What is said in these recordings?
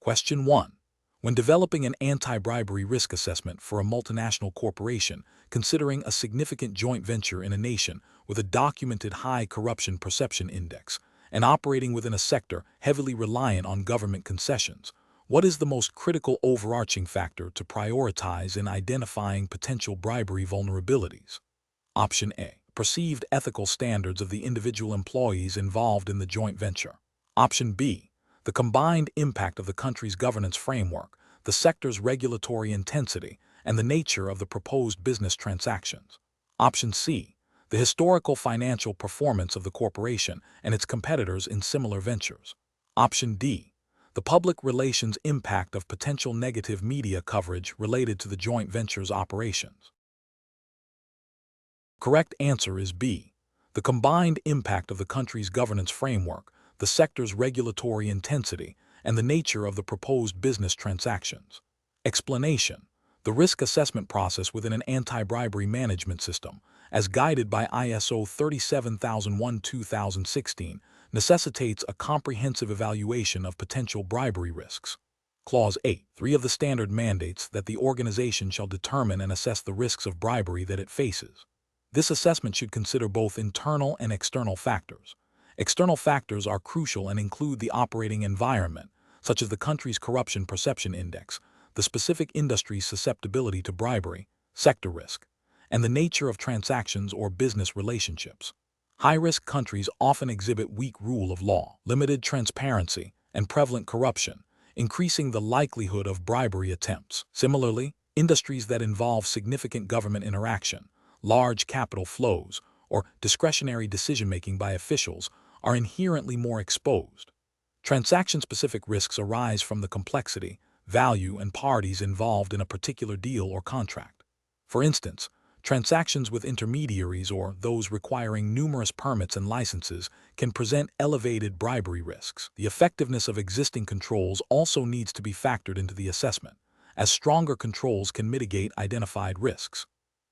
Question 1. When developing an anti-bribery risk assessment for a multinational corporation considering a significant joint venture in a nation with a documented high corruption perception index and operating within a sector heavily reliant on government concessions, what is the most critical overarching factor to prioritize in identifying potential bribery vulnerabilities? Option A. Perceived ethical standards of the individual employees involved in the joint venture. Option B. The combined impact of the country's governance framework, the sector's regulatory intensity, and the nature of the proposed business transactions. Option C. The historical financial performance of the corporation and its competitors in similar ventures. Option D. The public relations impact of potential negative media coverage related to the joint venture's operations. Correct answer is B. The combined impact of the country's governance framework, the sector's regulatory intensity, and the nature of the proposed business transactions. Explanation. The risk assessment process within an anti-bribery management system, as guided by ISO 37001-2016, necessitates a comprehensive evaluation of potential bribery risks. Clause 8.3 of the standard mandates that the organization shall determine and assess the risks of bribery that it faces. This assessment should consider both internal and external factors. External factors are crucial and include the operating environment, such as the country's corruption perception index, the specific industry's susceptibility to bribery, sector risk, and the nature of transactions or business relationships. High-risk countries often exhibit weak rule of law, limited transparency, and prevalent corruption, increasing the likelihood of bribery attempts. Similarly, industries that involve significant government interaction, large capital flows, or discretionary decision-making by officials are inherently more exposed. Transaction-specific risks arise from the complexity, value, and parties involved in a particular deal or contract. For instance, transactions with intermediaries or those requiring numerous permits and licenses can present elevated bribery risks. The effectiveness of existing controls also needs to be factored into the assessment, as stronger controls can mitigate identified risks.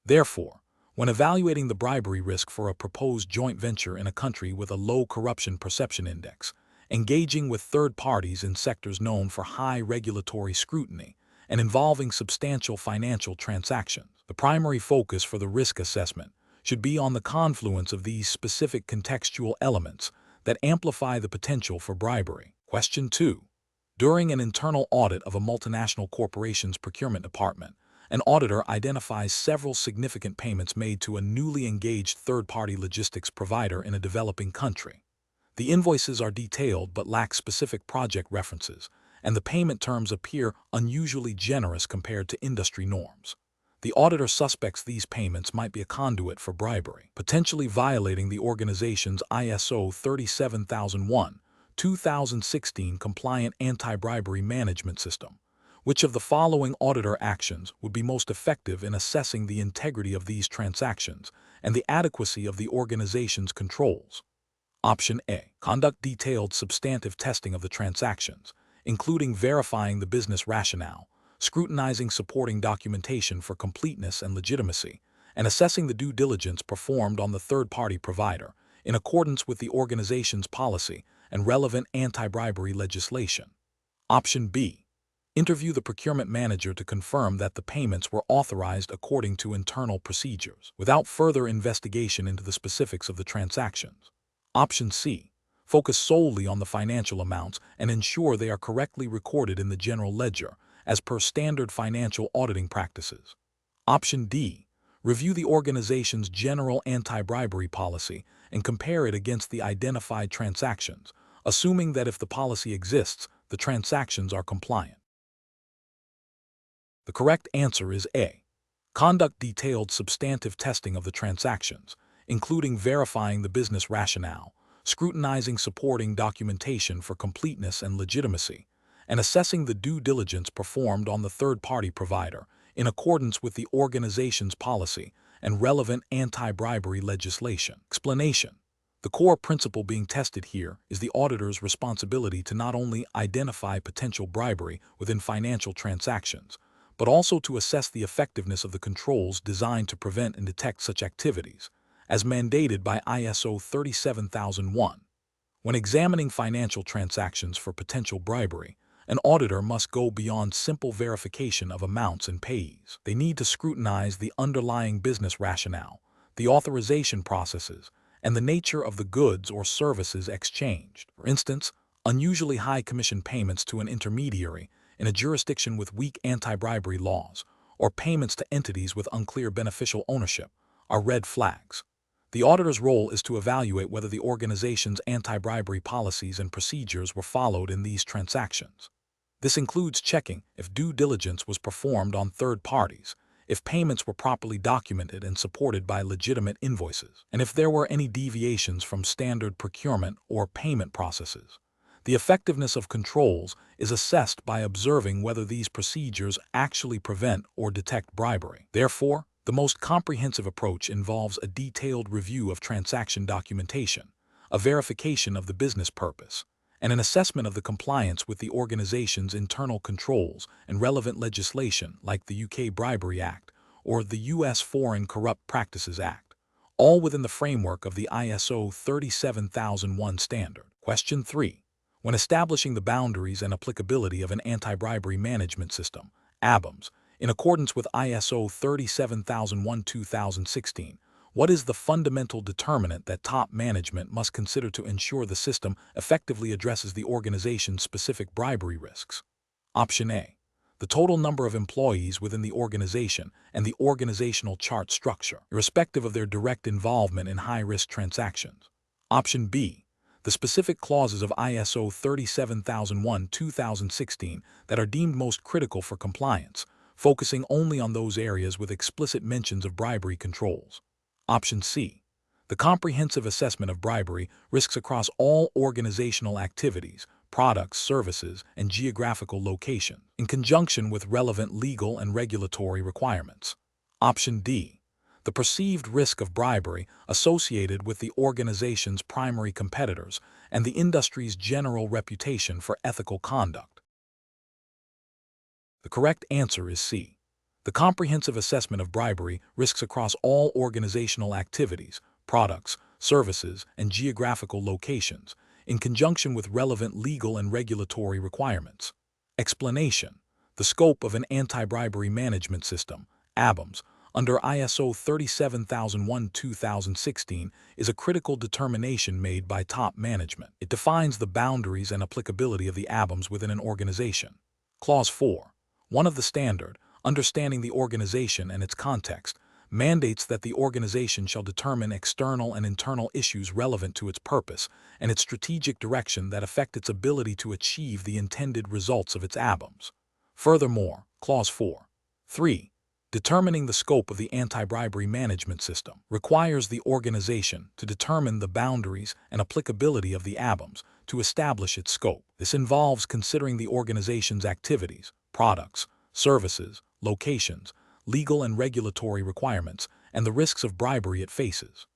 Therefore, when evaluating the bribery risk for a proposed joint venture in a country with a low corruption perception index, engaging with third parties in sectors known for high regulatory scrutiny, and involving substantial financial transactions, the primary focus for the risk assessment should be on the confluence of these specific contextual elements that amplify the potential for bribery. Question 2. During an internal audit of a multinational corporation's procurement department, an auditor identifies several significant payments made to a newly engaged third-party logistics provider in a developing country. The invoices are detailed but lack specific project references, and the payment terms appear unusually generous compared to industry norms. The auditor suspects these payments might be a conduit for bribery, potentially violating the organization's ISO 37001-2016 compliant anti-bribery management system. Which of the following auditor actions would be most effective in assessing the integrity of these transactions and the adequacy of the organization's controls? Option A. Conduct detailed substantive testing of the transactions, including verifying the business rationale, scrutinizing supporting documentation for completeness and legitimacy, and assessing the due diligence performed on the third-party provider in accordance with the organization's policy and relevant anti-bribery legislation. Option B. Interview the procurement manager to confirm that the payments were authorized according to internal procedures, without further investigation into the specifics of the transactions. Option C. Focus solely on the financial amounts and ensure they are correctly recorded in the general ledger, as per standard financial auditing practices. Option D. Review the organization's general anti-bribery policy and compare it against the identified transactions, assuming that if the policy exists, the transactions are compliant. The correct answer is A. Conduct detailed substantive testing of the transactions, including verifying the business rationale, scrutinizing supporting documentation for completeness and legitimacy, and assessing the due diligence performed on the third-party provider in accordance with the organization's policy and relevant anti-bribery legislation. Explanation. The core principle being tested here is the auditor's responsibility to not only identify potential bribery within financial transactions, but also to assess the effectiveness of the controls designed to prevent and detect such activities, as mandated by ISO 37001. When examining financial transactions for potential bribery, An auditor must go beyond simple verification of amounts and payees. They need to scrutinize the underlying business rationale, the authorization processes, and the nature of the goods or services exchanged. For instance, unusually high commission payments to an intermediary in a jurisdiction with weak anti-bribery laws, or payments to entities with unclear beneficial ownership, are red flags. The auditor's role is to evaluate whether the organization's anti-bribery policies and procedures were followed in these transactions. This includes checking if due diligence was performed on third parties, if payments were properly documented and supported by legitimate invoices, and if there were any deviations from standard procurement or payment processes. The effectiveness of controls is assessed by observing whether these procedures actually prevent or detect bribery. Therefore, the most comprehensive approach involves a detailed review of transaction documentation, a verification of the business purpose, and an assessment of the compliance with the organization's internal controls and relevant legislation like the UK Bribery Act or the US Foreign Corrupt Practices Act, all within the framework of the ISO 37001 standard. Question 3. When establishing the boundaries and applicability of an anti-bribery management system, ABAMS, in accordance with ISO 37001-2016, what is the fundamental determinant that top management must consider to ensure the system effectively addresses the organization's specific bribery risks? Option A. The total number of employees within the organization and the organizational chart structure, irrespective of their direct involvement in high-risk transactions. Option B. The specific clauses of ISO 37001-2016 that are deemed most critical for compliance, focusing only on those areas with explicit mentions of bribery controls. Option C. The comprehensive assessment of bribery risks across all organizational activities, products, services, and geographical location, in conjunction with relevant legal and regulatory requirements. Option D. The perceived risk of bribery associated with the organization's primary competitors and the industry's general reputation for ethical conduct. The correct answer is C. The comprehensive assessment of bribery risks across all organizational activities, products, services, and geographical locations, in conjunction with relevant legal and regulatory requirements. Explanation: the scope of an anti-bribery management system, ABAMS, under ISO 37001-2016 is a critical determination made by top management. It defines the boundaries and applicability of the ABAMS within an organization. Clause 4. 1 of the standard, understanding the organization and its context, mandates that the organization shall determine external and internal issues relevant to its purpose and its strategic direction that affect its ability to achieve the intended results of its ABAMS. Furthermore, Clause 4. 3. Determining the scope of the anti-bribery management system requires the organization to determine the boundaries and applicability of the ABAMS to establish its scope. This involves considering the organization's activities, products, services, locations, legal and regulatory requirements, and the risks of bribery it faces.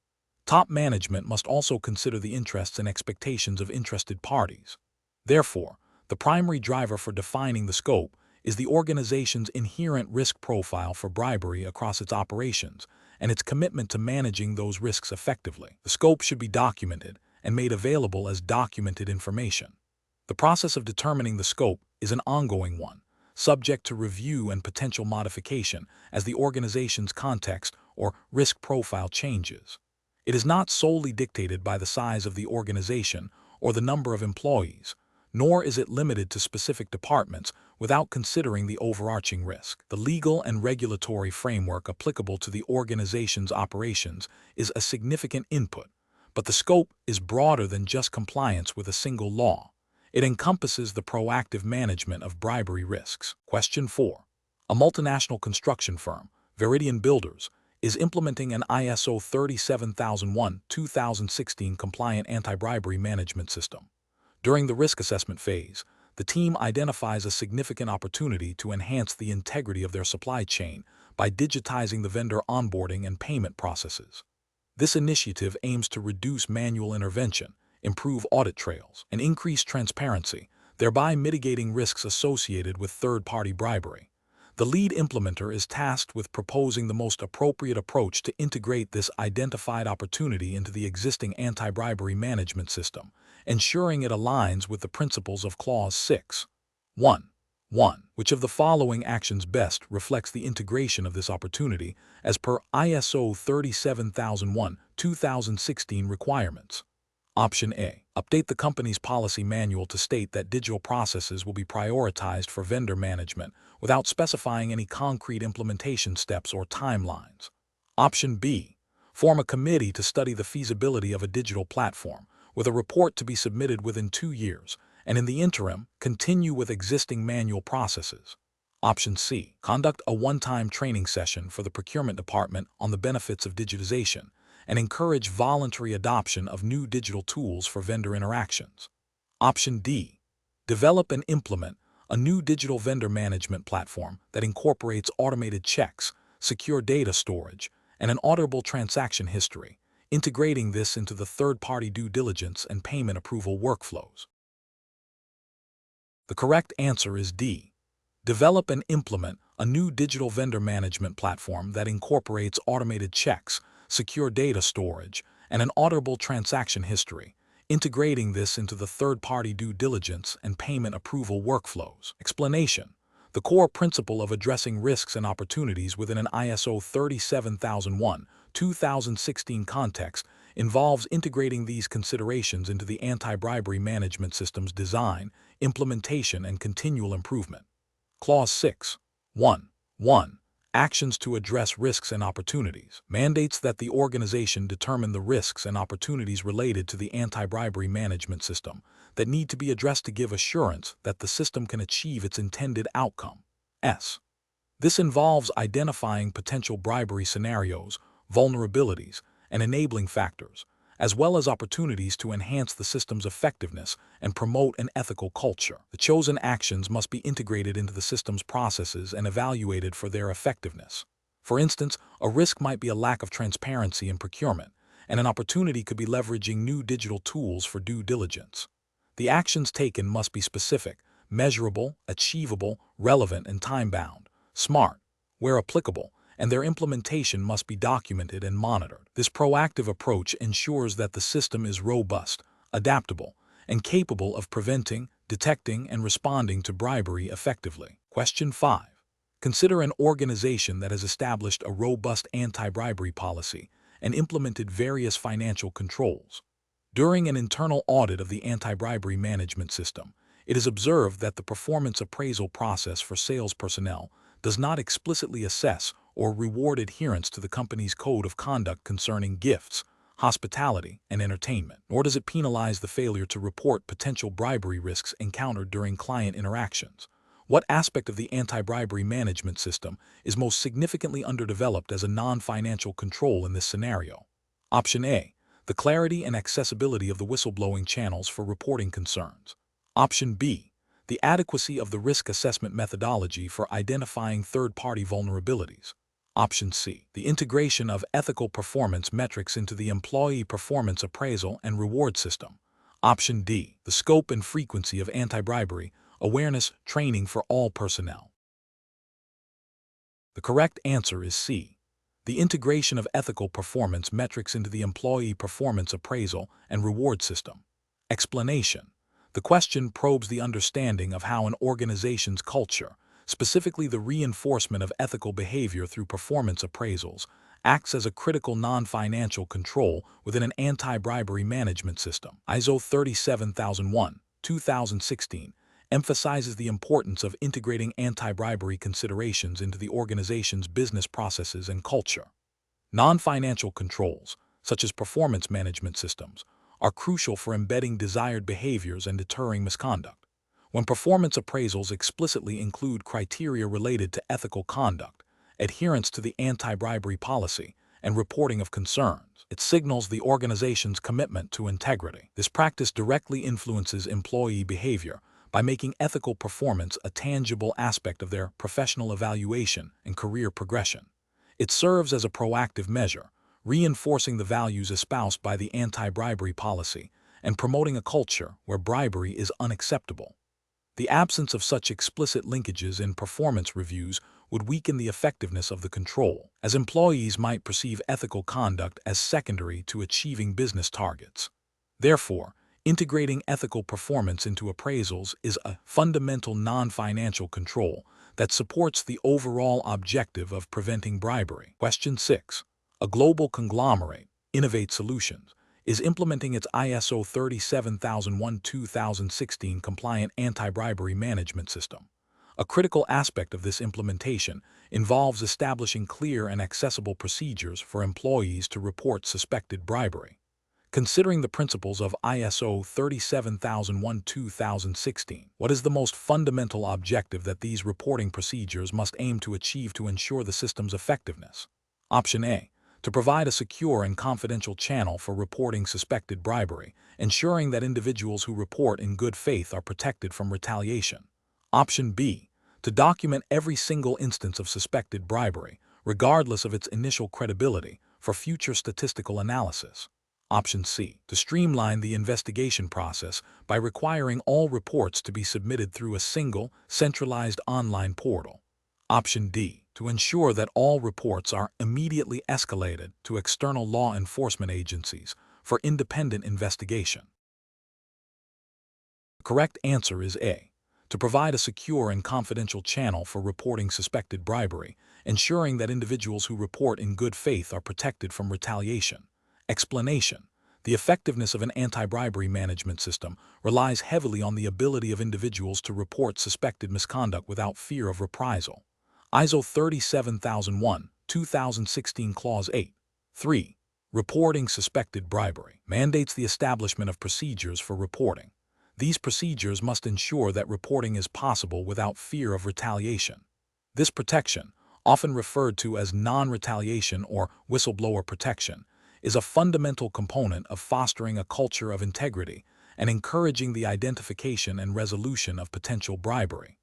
Top management must also consider the interests and expectations of interested parties. Therefore, the primary driver for defining the scope is the organization's inherent risk profile for bribery across its operations and its commitment to managing those risks effectively. The scope should be documented and made available as documented information. The process of determining the scope is an ongoing one, subject to review and potential modification as the organization's context or risk profile changes. It is not solely dictated by the size of the organization or the number of employees, nor is it limited to specific departments without considering the overarching risk. The legal and regulatory framework applicable to the organization's operations is a significant input, but the scope is broader than just compliance with a single law. It encompasses the proactive management of bribery risks. Question 4. A multinational construction firm, Veridian Builders, is implementing an ISO 37001-2016 compliant anti-bribery management system. During the risk assessment phase, the team identifies a significant opportunity to enhance the integrity of their supply chain by digitizing the vendor onboarding and payment processes. This initiative aims to reduce manual intervention, improve audit trails, and increase transparency, thereby mitigating risks associated with third-party bribery. The lead implementer is tasked with proposing the most appropriate approach to integrate this identified opportunity into the existing anti-bribery management system, ensuring it aligns with the principles of Clause 6. 1. 1. Which of the following actions best reflects the integration of this opportunity as per ISO 37001-2016 requirements? Option A. Update the company's policy manual to state that digital processes will be prioritized for vendor management without specifying any concrete implementation steps or timelines. Option B. Form a committee to study the feasibility of a digital platform, with a report to be submitted within 2 years, and in the interim, continue with existing manual processes. Option C. Conduct a one-time training session for the procurement department on the benefits of digitization, and encourage voluntary adoption of new digital tools for vendor interactions. Option D. Develop and implement a new digital vendor management platform that incorporates automated checks, secure data storage, and an auditable transaction history, integrating this into the third-party due diligence and payment approval workflows. The correct answer is D. Develop and implement a new digital vendor management platform that incorporates automated checks, secure data storage, and an auditable transaction history, integrating this into the third-party due diligence and payment approval workflows. Explanation. The core principle of addressing risks and opportunities within an ISO 37001-2016 context involves integrating these considerations into the anti-bribery management system's design, implementation, and continual improvement. Clause 6. 1. 1. Actions to address risks and opportunities. Mandates that the organization determine the risks and opportunities related to the anti-bribery management system that need to be addressed to give assurance that the system can achieve its intended outcome. This involves identifying potential bribery scenarios, vulnerabilities, and enabling factors, as well as opportunities to enhance the system's effectiveness and promote an ethical culture. The chosen actions must be integrated into the system's processes and evaluated for their effectiveness. For instance, a risk might be a lack of transparency in procurement, and an opportunity could be leveraging new digital tools for due diligence. The actions taken must be specific, measurable, achievable, relevant, and time-bound, smart, where applicable, and their implementation must be documented and monitored. This proactive approach ensures that the system is robust, adaptable, and capable of preventing, detecting, and responding to bribery effectively. Question 5. Consider an organization that has established a robust anti-bribery policy and implemented various financial controls. During an internal audit of the anti-bribery management system, it is observed that the performance appraisal process for sales personnel does not explicitly assess or reward adherence to the company's code of conduct concerning gifts, hospitality, and entertainment, nor does it penalize the failure to report potential bribery risks encountered during client interactions. What aspect of the anti-bribery management system is most significantly underdeveloped as a non-financial control in this scenario? Option A. The clarity and accessibility of the whistleblowing channels for reporting concerns. Option B. The adequacy of the risk assessment methodology for identifying third-party vulnerabilities. Option C. The integration of ethical performance metrics into the employee performance appraisal and reward system. Option D. The scope and frequency of anti-bribery awareness training for all personnel. The correct answer is C. The integration of ethical performance metrics into the employee performance appraisal and reward system. Explanation. The question probes the understanding of how an organization's culture, specifically the reinforcement of ethical behavior through performance appraisals, acts as a critical non-financial control within an anti-bribery management system. ISO 37001-2016 emphasizes the importance of integrating anti-bribery considerations into the organization's business processes and culture. Non-financial controls, such as performance management systems, are crucial for embedding desired behaviors and deterring misconduct. When performance appraisals explicitly include criteria related to ethical conduct, adherence to the anti-bribery policy, and reporting of concerns, it signals the organization's commitment to integrity. This practice directly influences employee behavior by making ethical performance a tangible aspect of their professional evaluation and career progression. It serves as a proactive measure, reinforcing the values espoused by the anti-bribery policy and promoting a culture where bribery is unacceptable. The absence of such explicit linkages in performance reviews would weaken the effectiveness of the control, as employees might perceive ethical conduct as secondary to achieving business targets. Therefore, Integrating ethical performance into appraisals is a fundamental non-financial control that supports the overall objective of preventing bribery. Question 6. A global conglomerate, Innovate Solutions, is implementing its ISO 37001-2016 compliant anti-bribery management system. A critical aspect of this implementation involves establishing clear and accessible procedures for employees to report suspected bribery. Considering the principles of ISO 37001-2016, what is the most fundamental objective that these reporting procedures must aim to achieve to ensure the system's effectiveness? Option A. To provide a secure and confidential channel for reporting suspected bribery, ensuring that individuals who report in good faith are protected from retaliation. Option B. To document every single instance of suspected bribery, regardless of its initial credibility, for future statistical analysis. Option C. To streamline the investigation process by requiring all reports to be submitted through a single, centralized online portal. Option D. To ensure that all reports are immediately escalated to external law enforcement agencies for independent investigation. The correct answer is A. To provide a secure and confidential channel for reporting suspected bribery, ensuring that individuals who report in good faith are protected from retaliation. Explanation. The effectiveness of an anti-bribery management system relies heavily on the ability of individuals to report suspected misconduct without fear of reprisal. ISO 37001-2016 Clause 8. 3. Reporting suspected bribery mandates the establishment of procedures for reporting. These procedures must ensure that reporting is possible without fear of retaliation. This protection, often referred to as non-retaliation or whistleblower protection, is a fundamental component of fostering a culture of integrity and encouraging the identification and resolution of potential bribery.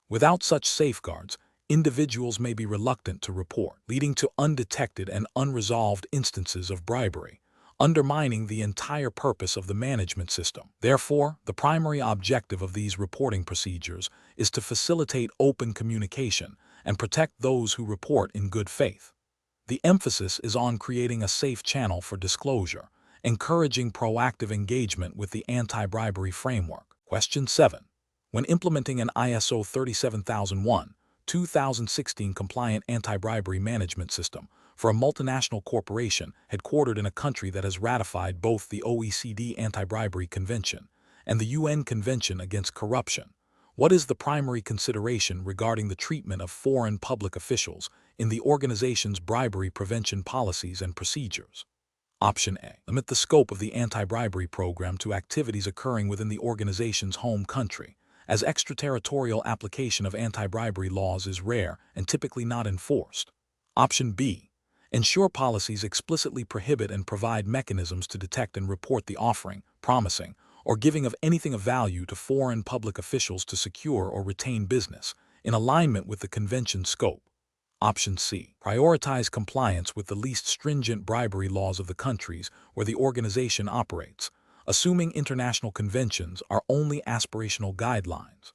Without such safeguards, individuals may be reluctant to report, leading to undetected and unresolved instances of bribery, undermining the entire purpose of the management system. Therefore, the primary objective of these reporting procedures is to facilitate open communication and protect those who report in good faith. The emphasis is on creating a safe channel for disclosure, encouraging proactive engagement with the anti-bribery framework. Question 7. When implementing an ISO 37001-2016 compliant anti-bribery management system for a multinational corporation headquartered in a country that has ratified both the OECD Anti-Bribery Convention and the UN Convention Against Corruption, what is the primary consideration regarding the treatment of foreign public officials in the organization's bribery prevention policies and procedures? Option A. Limit the scope of the anti-bribery program to activities occurring within the organization's home country, as extraterritorial application of anti-bribery laws is rare and typically not enforced. Option B. Ensure policies explicitly prohibit and provide mechanisms to detect and report the offering, promising, or giving of anything of value to foreign public officials to secure or retain business, in alignment with the convention's scope. Option C. Prioritize compliance with the least stringent bribery laws of the countries where the organization operates, assuming international conventions are only aspirational guidelines.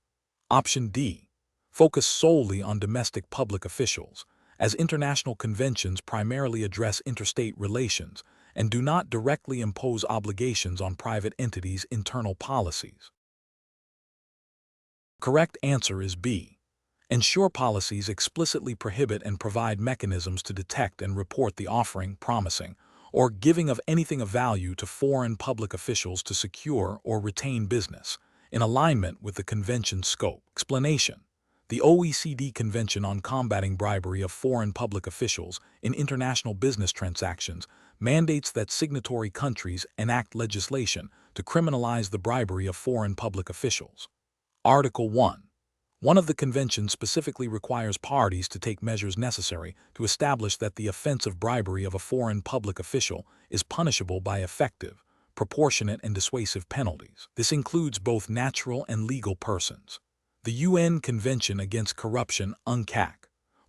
Option D. Focus solely on domestic public officials, as international conventions primarily address interstate relations and do not directly impose obligations on private entities' internal policies. Correct answer is B. Ensure policies explicitly prohibit and provide mechanisms to detect and report the offering, promising, or giving of anything of value to foreign public officials to secure or retain business, in alignment with the convention's scope. Explanation. The OECD Convention on Combating Bribery of Foreign Public Officials in International Business Transactions mandates that signatory countries enact legislation to criminalize the bribery of foreign public officials. Article 1. One of the convention specifically requires parties to take measures necessary to establish that the offense of bribery of a foreign public official is punishable by effective, proportionate, and dissuasive penalties. This includes both natural and legal persons. The UN Convention Against Corruption, UNCAC,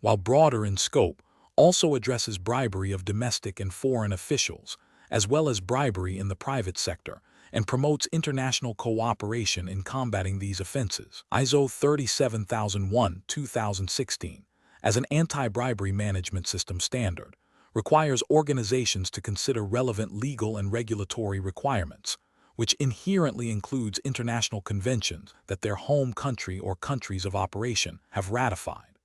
while broader in scope, also addresses bribery of domestic and foreign officials, as well as bribery in the private sector, and promotes international cooperation in combating these offenses. ISO 37001-2016, as an anti-bribery management system standard, requires organizations to consider relevant legal and regulatory requirements, which inherently includes international conventions that their home country or countries of operation have ratified.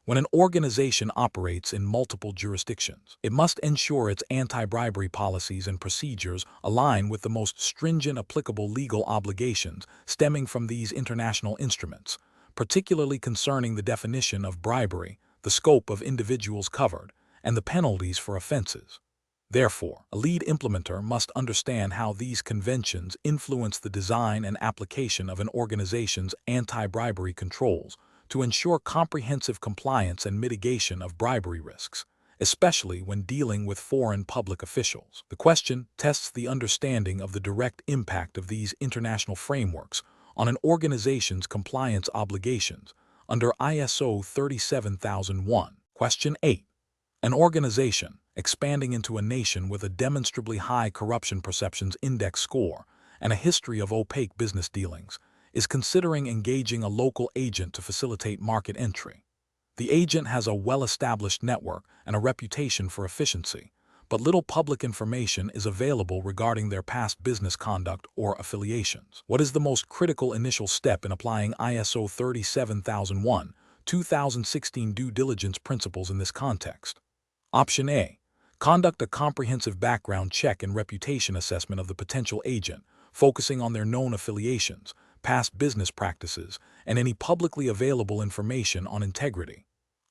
When an organization operates in multiple jurisdictions, it must ensure its anti-bribery policies and procedures align with the most stringent applicable legal obligations stemming from these international instruments, particularly concerning the definition of bribery, the scope of individuals covered, and the penalties for offenses. Therefore, a lead implementer must understand how these conventions influence the design and application of an organization's anti-bribery controls to ensure comprehensive compliance and mitigation of bribery risks, especially when dealing with foreign public officials. The question tests the understanding of the direct impact of these international frameworks on an organization's compliance obligations under ISO 37001. Question 8. An organization expanding into a nation with a demonstrably high corruption perceptions index score and a history of opaque business dealings is considering engaging a local agent to facilitate market entry. The agent has a well-established network and a reputation for efficiency, but little public information is available regarding their past business conduct or affiliations. What is the most critical initial step in applying ISO 37001, 2016 due diligence principles in this context? Option A. Conduct a comprehensive background check and reputation assessment of the potential agent, focusing on their known affiliations, past business practices, and any publicly available information on integrity.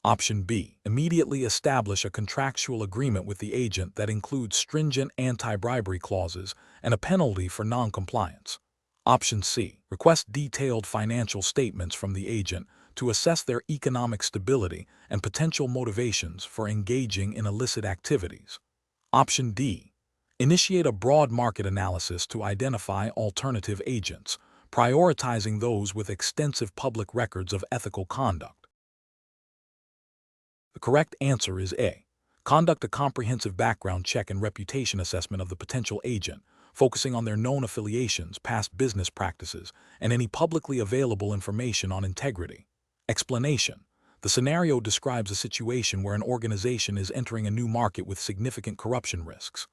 Option B. Immediately establish a contractual agreement with the agent that includes stringent anti-bribery clauses and a penalty for non-compliance. Option C. Request detailed financial statements from the agent to assess their economic stability and potential motivations for engaging in illicit activities. Option D. Initiate a broad market analysis to identify alternative agents, prioritizing those with extensive public records of ethical conduct. The correct answer is A. Conduct a comprehensive background check and reputation assessment of the potential agent, focusing on their known affiliations, past business practices, and any publicly available information on integrity. Explanation. The scenario describes a situation where an organization is entering a new market with significant corruption risks.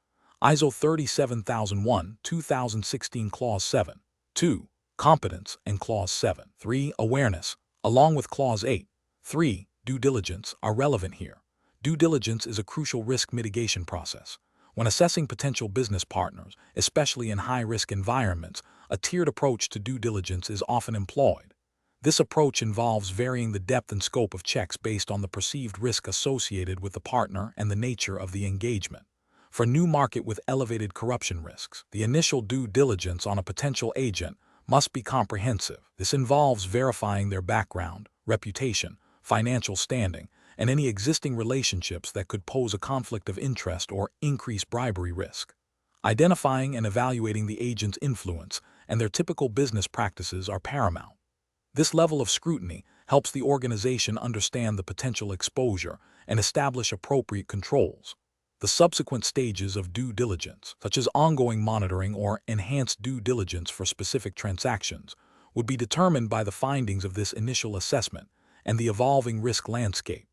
ISO 37001, 2016 Clause 7. 2. Competence and Clause 7. 3. Awareness, along with Clause 8. 3. Due diligence are relevant here. Due diligence is a crucial risk mitigation process. When assessing potential business partners, especially in high-risk environments, a tiered approach to due diligence is often employed. This approach involves varying the depth and scope of checks based on the perceived risk associated with the partner and the nature of the engagement. For a new market with elevated corruption risks, the initial due diligence on a potential agent must be comprehensive. This involves verifying their background, reputation, financial standing, and any existing relationships that could pose a conflict of interest or increase bribery risk. Identifying and evaluating the agent's influence and their typical business practices are paramount. This level of scrutiny helps the organization understand the potential exposure and establish appropriate controls. The subsequent stages of due diligence, such as ongoing monitoring or enhanced due diligence for specific transactions, would be determined by the findings of this initial assessment and the evolving risk landscape.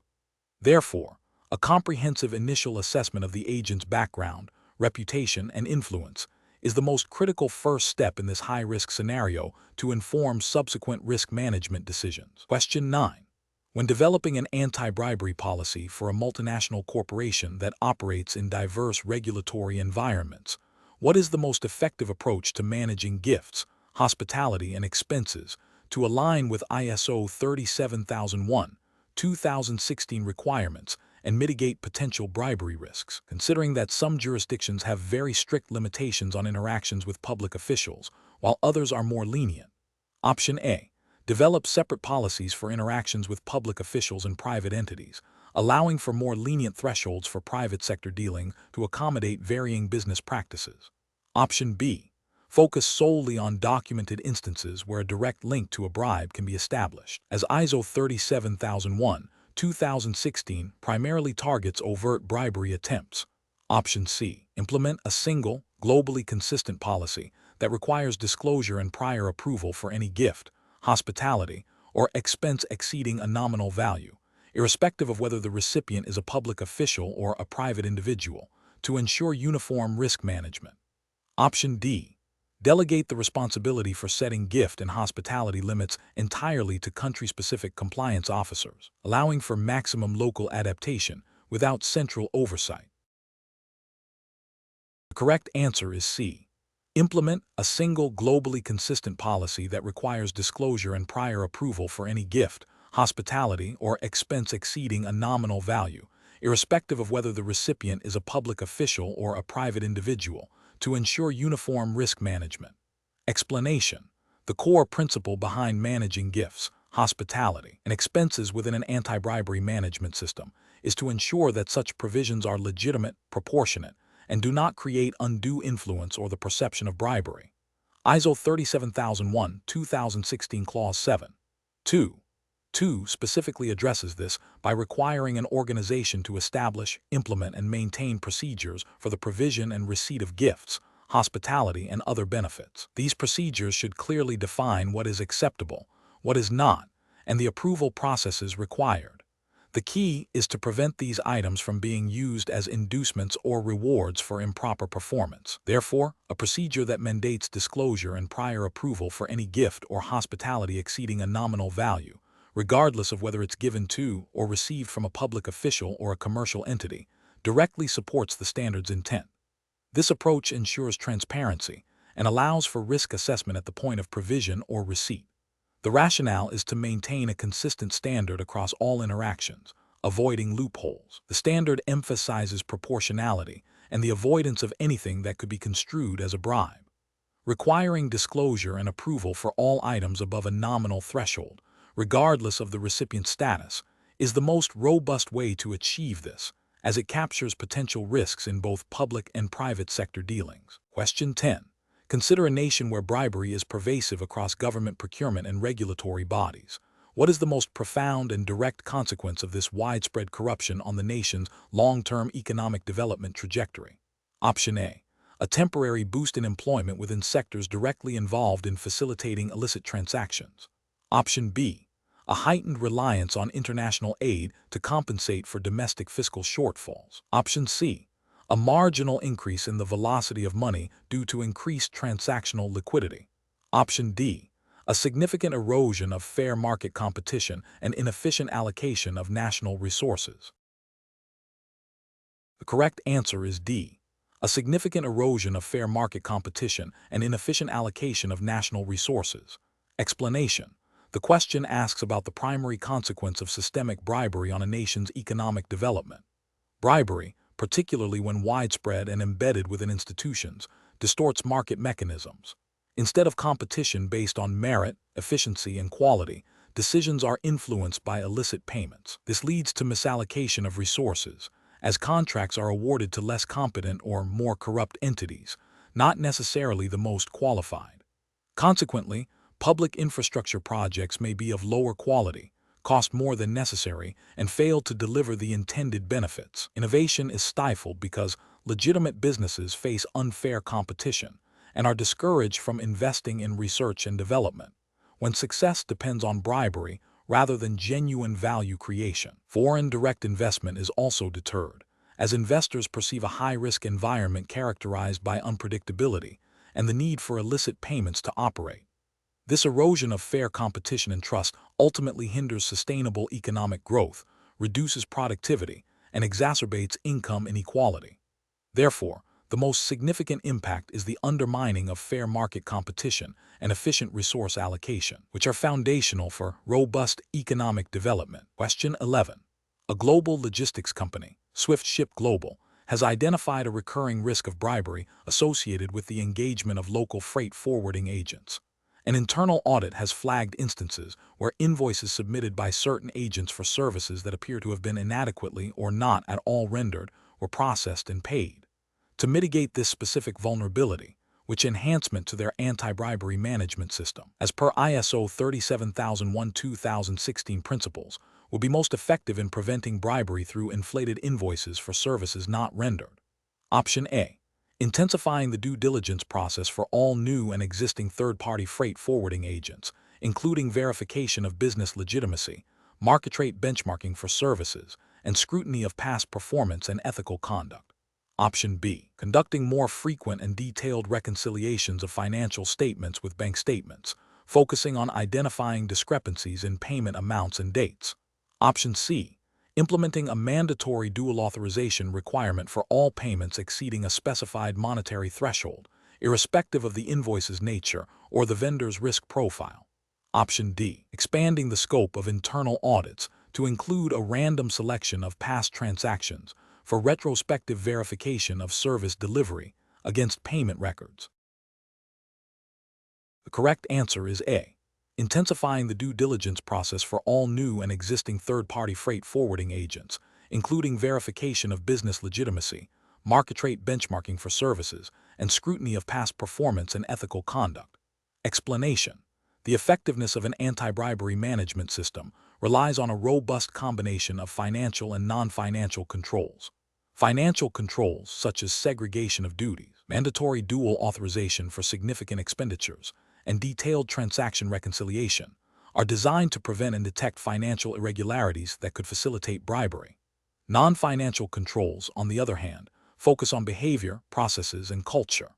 Therefore, a comprehensive initial assessment of the agent's background, reputation, and influence is the most critical first step in this high-risk scenario to inform subsequent risk management decisions. Question 9. When developing an anti-bribery policy for a multinational corporation that operates in diverse regulatory environments, what is the most effective approach to managing gifts, hospitality, and expenses to align with ISO 37001, 2016 requirements and mitigate potential bribery risks, considering that some jurisdictions have very strict limitations on interactions with public officials, while others are more lenient? Option A. Develop separate policies for interactions with public officials and private entities, allowing for more lenient thresholds for private sector dealing to accommodate varying business practices. Option B. Focus solely on documented instances where a direct link to a bribe can be established, as ISO 37001, 2016 primarily targets overt bribery attempts. Option C. Implement a single, globally consistent policy that requires disclosure and prior approval for any gift, hospitality, or expense exceeding a nominal value, irrespective of whether the recipient is a public official or a private individual, to ensure uniform risk management. Option D. Delegate the responsibility for setting gift and hospitality limits entirely to country-specific compliance officers, allowing for maximum local adaptation without central oversight. The correct answer is C. Implement a single globally consistent policy that requires disclosure and prior approval for any gift, hospitality, or expense exceeding a nominal value, irrespective of whether the recipient is a public official or a private individual, to ensure uniform risk management. Explanation: the core principle behind managing gifts, hospitality, and expenses within an anti-bribery management system is to ensure that such provisions are legitimate, proportionate, and do not create undue influence or the perception of bribery. ISO 37001, 2016 Clause 7. 2 specifically addresses this by requiring an organization to establish, implement, and maintain procedures for the provision and receipt of gifts, hospitality, and other benefits. These procedures should clearly define what is acceptable, what is not, and the approval processes required. The key is to prevent these items from being used as inducements or rewards for improper performance. Therefore, a procedure that mandates disclosure and prior approval for any gift or hospitality exceeding a nominal value, regardless of whether it's given to or received from a public official or a commercial entity, directly supports the standard's intent. This approach ensures transparency and allows for risk assessment at the point of provision or receipt. The rationale is to maintain a consistent standard across all interactions, avoiding loopholes. The standard emphasizes proportionality and the avoidance of anything that could be construed as a bribe. Requiring disclosure and approval for all items above a nominal threshold, regardless of the recipient's status, is the most robust way to achieve this, as it captures potential risks in both public and private sector dealings. Question 10. Consider a nation where bribery is pervasive across government procurement and regulatory bodies. What is the most profound and direct consequence of this widespread corruption on the nation's long-term economic development trajectory? Option A. A temporary boost in employment within sectors directly involved in facilitating illicit transactions. Option B. A heightened reliance on international aid to compensate for domestic fiscal shortfalls. Option C. A marginal increase in the velocity of money due to increased transactional liquidity. Option D. A significant erosion of fair market competition and inefficient allocation of national resources. The correct answer is D. A significant erosion of fair market competition and inefficient allocation of national resources. Explanation: the question asks about the primary consequence of systemic bribery on a nation's economic development. Bribery, particularly when widespread and embedded within institutions, distorts market mechanisms. Instead of competition based on merit, efficiency, and quality, decisions are influenced by illicit payments. This leads to misallocation of resources, as contracts are awarded to less competent or more corrupt entities, not necessarily the most qualified. Consequently, public infrastructure projects may be of lower quality, cost more than necessary, and fail to deliver the intended benefits. Innovation is stifled because legitimate businesses face unfair competition and are discouraged from investing in research and development, when success depends on bribery rather than genuine value creation. Foreign direct investment is also deterred, as investors perceive a high-risk environment characterized by unpredictability and the need for illicit payments to operate. This erosion of fair competition and trust ultimately hinders sustainable economic growth, reduces productivity, and exacerbates income inequality. Therefore, the most significant impact is the undermining of fair market competition and efficient resource allocation, which are foundational for robust economic development. Question 11. A global logistics company, Swift Ship Global, has identified a recurring risk of bribery associated with the engagement of local freight forwarding agents. An internal audit has flagged instances where invoices submitted by certain agents for services that appear to have been inadequately or not at all rendered were processed and paid. To mitigate this specific vulnerability, which enhancement to their anti-bribery management system, as per ISO 37001-2016 principles, will be most effective in preventing bribery through inflated invoices for services not rendered. Option A. Intensifying the due diligence process for all new and existing third-party freight forwarding agents, including verification of business legitimacy, market rate benchmarking for services, and scrutiny of past performance and ethical conduct. Option B. Conducting more frequent and detailed reconciliations of financial statements with bank statements, focusing on identifying discrepancies in payment amounts and dates. Option C. Implementing a mandatory dual authorization requirement for all payments exceeding a specified monetary threshold, irrespective of the invoice's nature or the vendor's risk profile. Option D. Expanding the scope of internal audits to include a random selection of past transactions for retrospective verification of service delivery against payment records. The correct answer is A. Intensifying the due diligence process for all new and existing third-party freight forwarding agents, including verification of business legitimacy, market rate benchmarking for services, and scrutiny of past performance and ethical conduct. Explanation: the effectiveness of an anti-bribery management system relies on a robust combination of financial and non-financial controls. Financial controls, such as segregation of duties, mandatory dual authorization for significant expenditures, and detailed transaction reconciliation, are designed to prevent and detect financial irregularities that could facilitate bribery. Non-financial controls, on the other hand, focus on behavior, processes, and culture.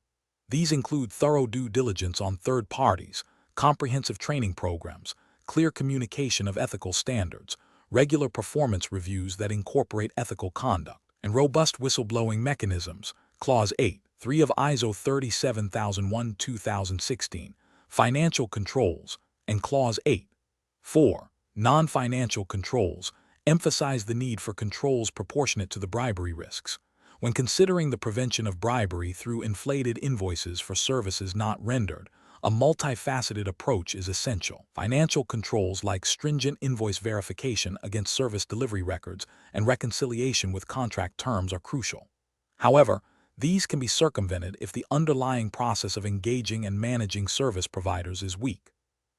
These include thorough due diligence on third parties, comprehensive training programs, clear communication of ethical standards, regular performance reviews that incorporate ethical conduct, and robust whistleblowing mechanisms. Clause 8.3 of ISO 37001-2016, Financial Controls, and Clause 8.4, Non-Financial Controls, emphasize the need for controls proportionate to the bribery risks. When considering the prevention of bribery through inflated invoices for services not rendered, a multifaceted approach is essential. Financial controls like stringent invoice verification against service delivery records and reconciliation with contract terms are crucial. However, these can be circumvented if the underlying process of engaging and managing service providers is weak.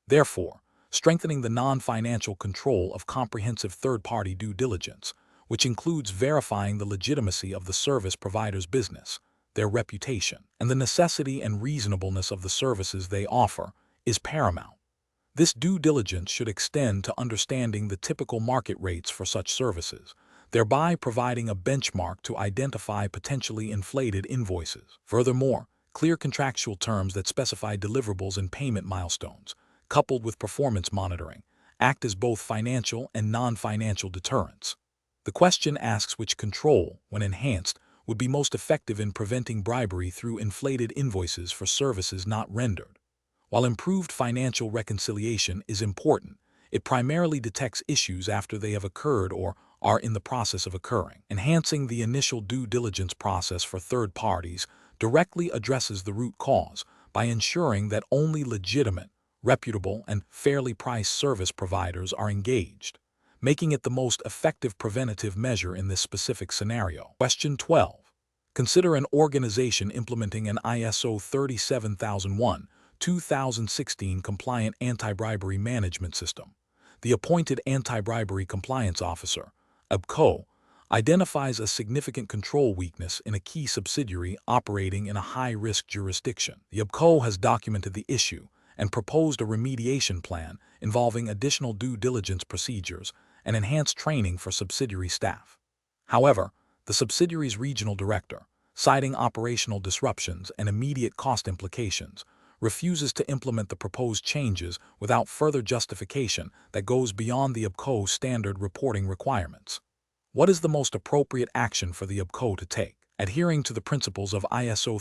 Therefore, strengthening the non-financial control of comprehensive third-party due diligence, which includes verifying the legitimacy of the service provider's business, their reputation, and the necessity and reasonableness of the services they offer, is paramount. This due diligence should extend to understanding the typical market rates for such services, thereby providing a benchmark to identify potentially inflated invoices. Furthermore, clear contractual terms that specify deliverables and payment milestones, coupled with performance monitoring, act as both financial and non-financial deterrents. The question asks which control, when enhanced, would be most effective in preventing bribery through inflated invoices for services not rendered. While improved financial reconciliation is important, it primarily detects issues after they have occurred or are in the process of occurring. Enhancing the initial due diligence process for third parties directly addresses the root cause by ensuring that only legitimate, reputable, and fairly priced service providers are engaged, making it the most effective preventative measure in this specific scenario. Question 12. Consider an organization implementing an ISO 37001-2016 compliant anti-bribery management system. The appointed anti-bribery compliance officer, ABCO, identifies a significant control weakness in a key subsidiary operating in a high-risk jurisdiction. The ABCO has documented the issue and proposed a remediation plan involving additional due diligence procedures and enhanced training for subsidiary staff. However, the subsidiary's regional director, citing operational disruptions and immediate cost implications, refuses to implement the proposed changes without further justification that goes beyond the ABCO standard reporting requirements. What is the most appropriate action for the ABCO to take? Adhering to the principles of ISO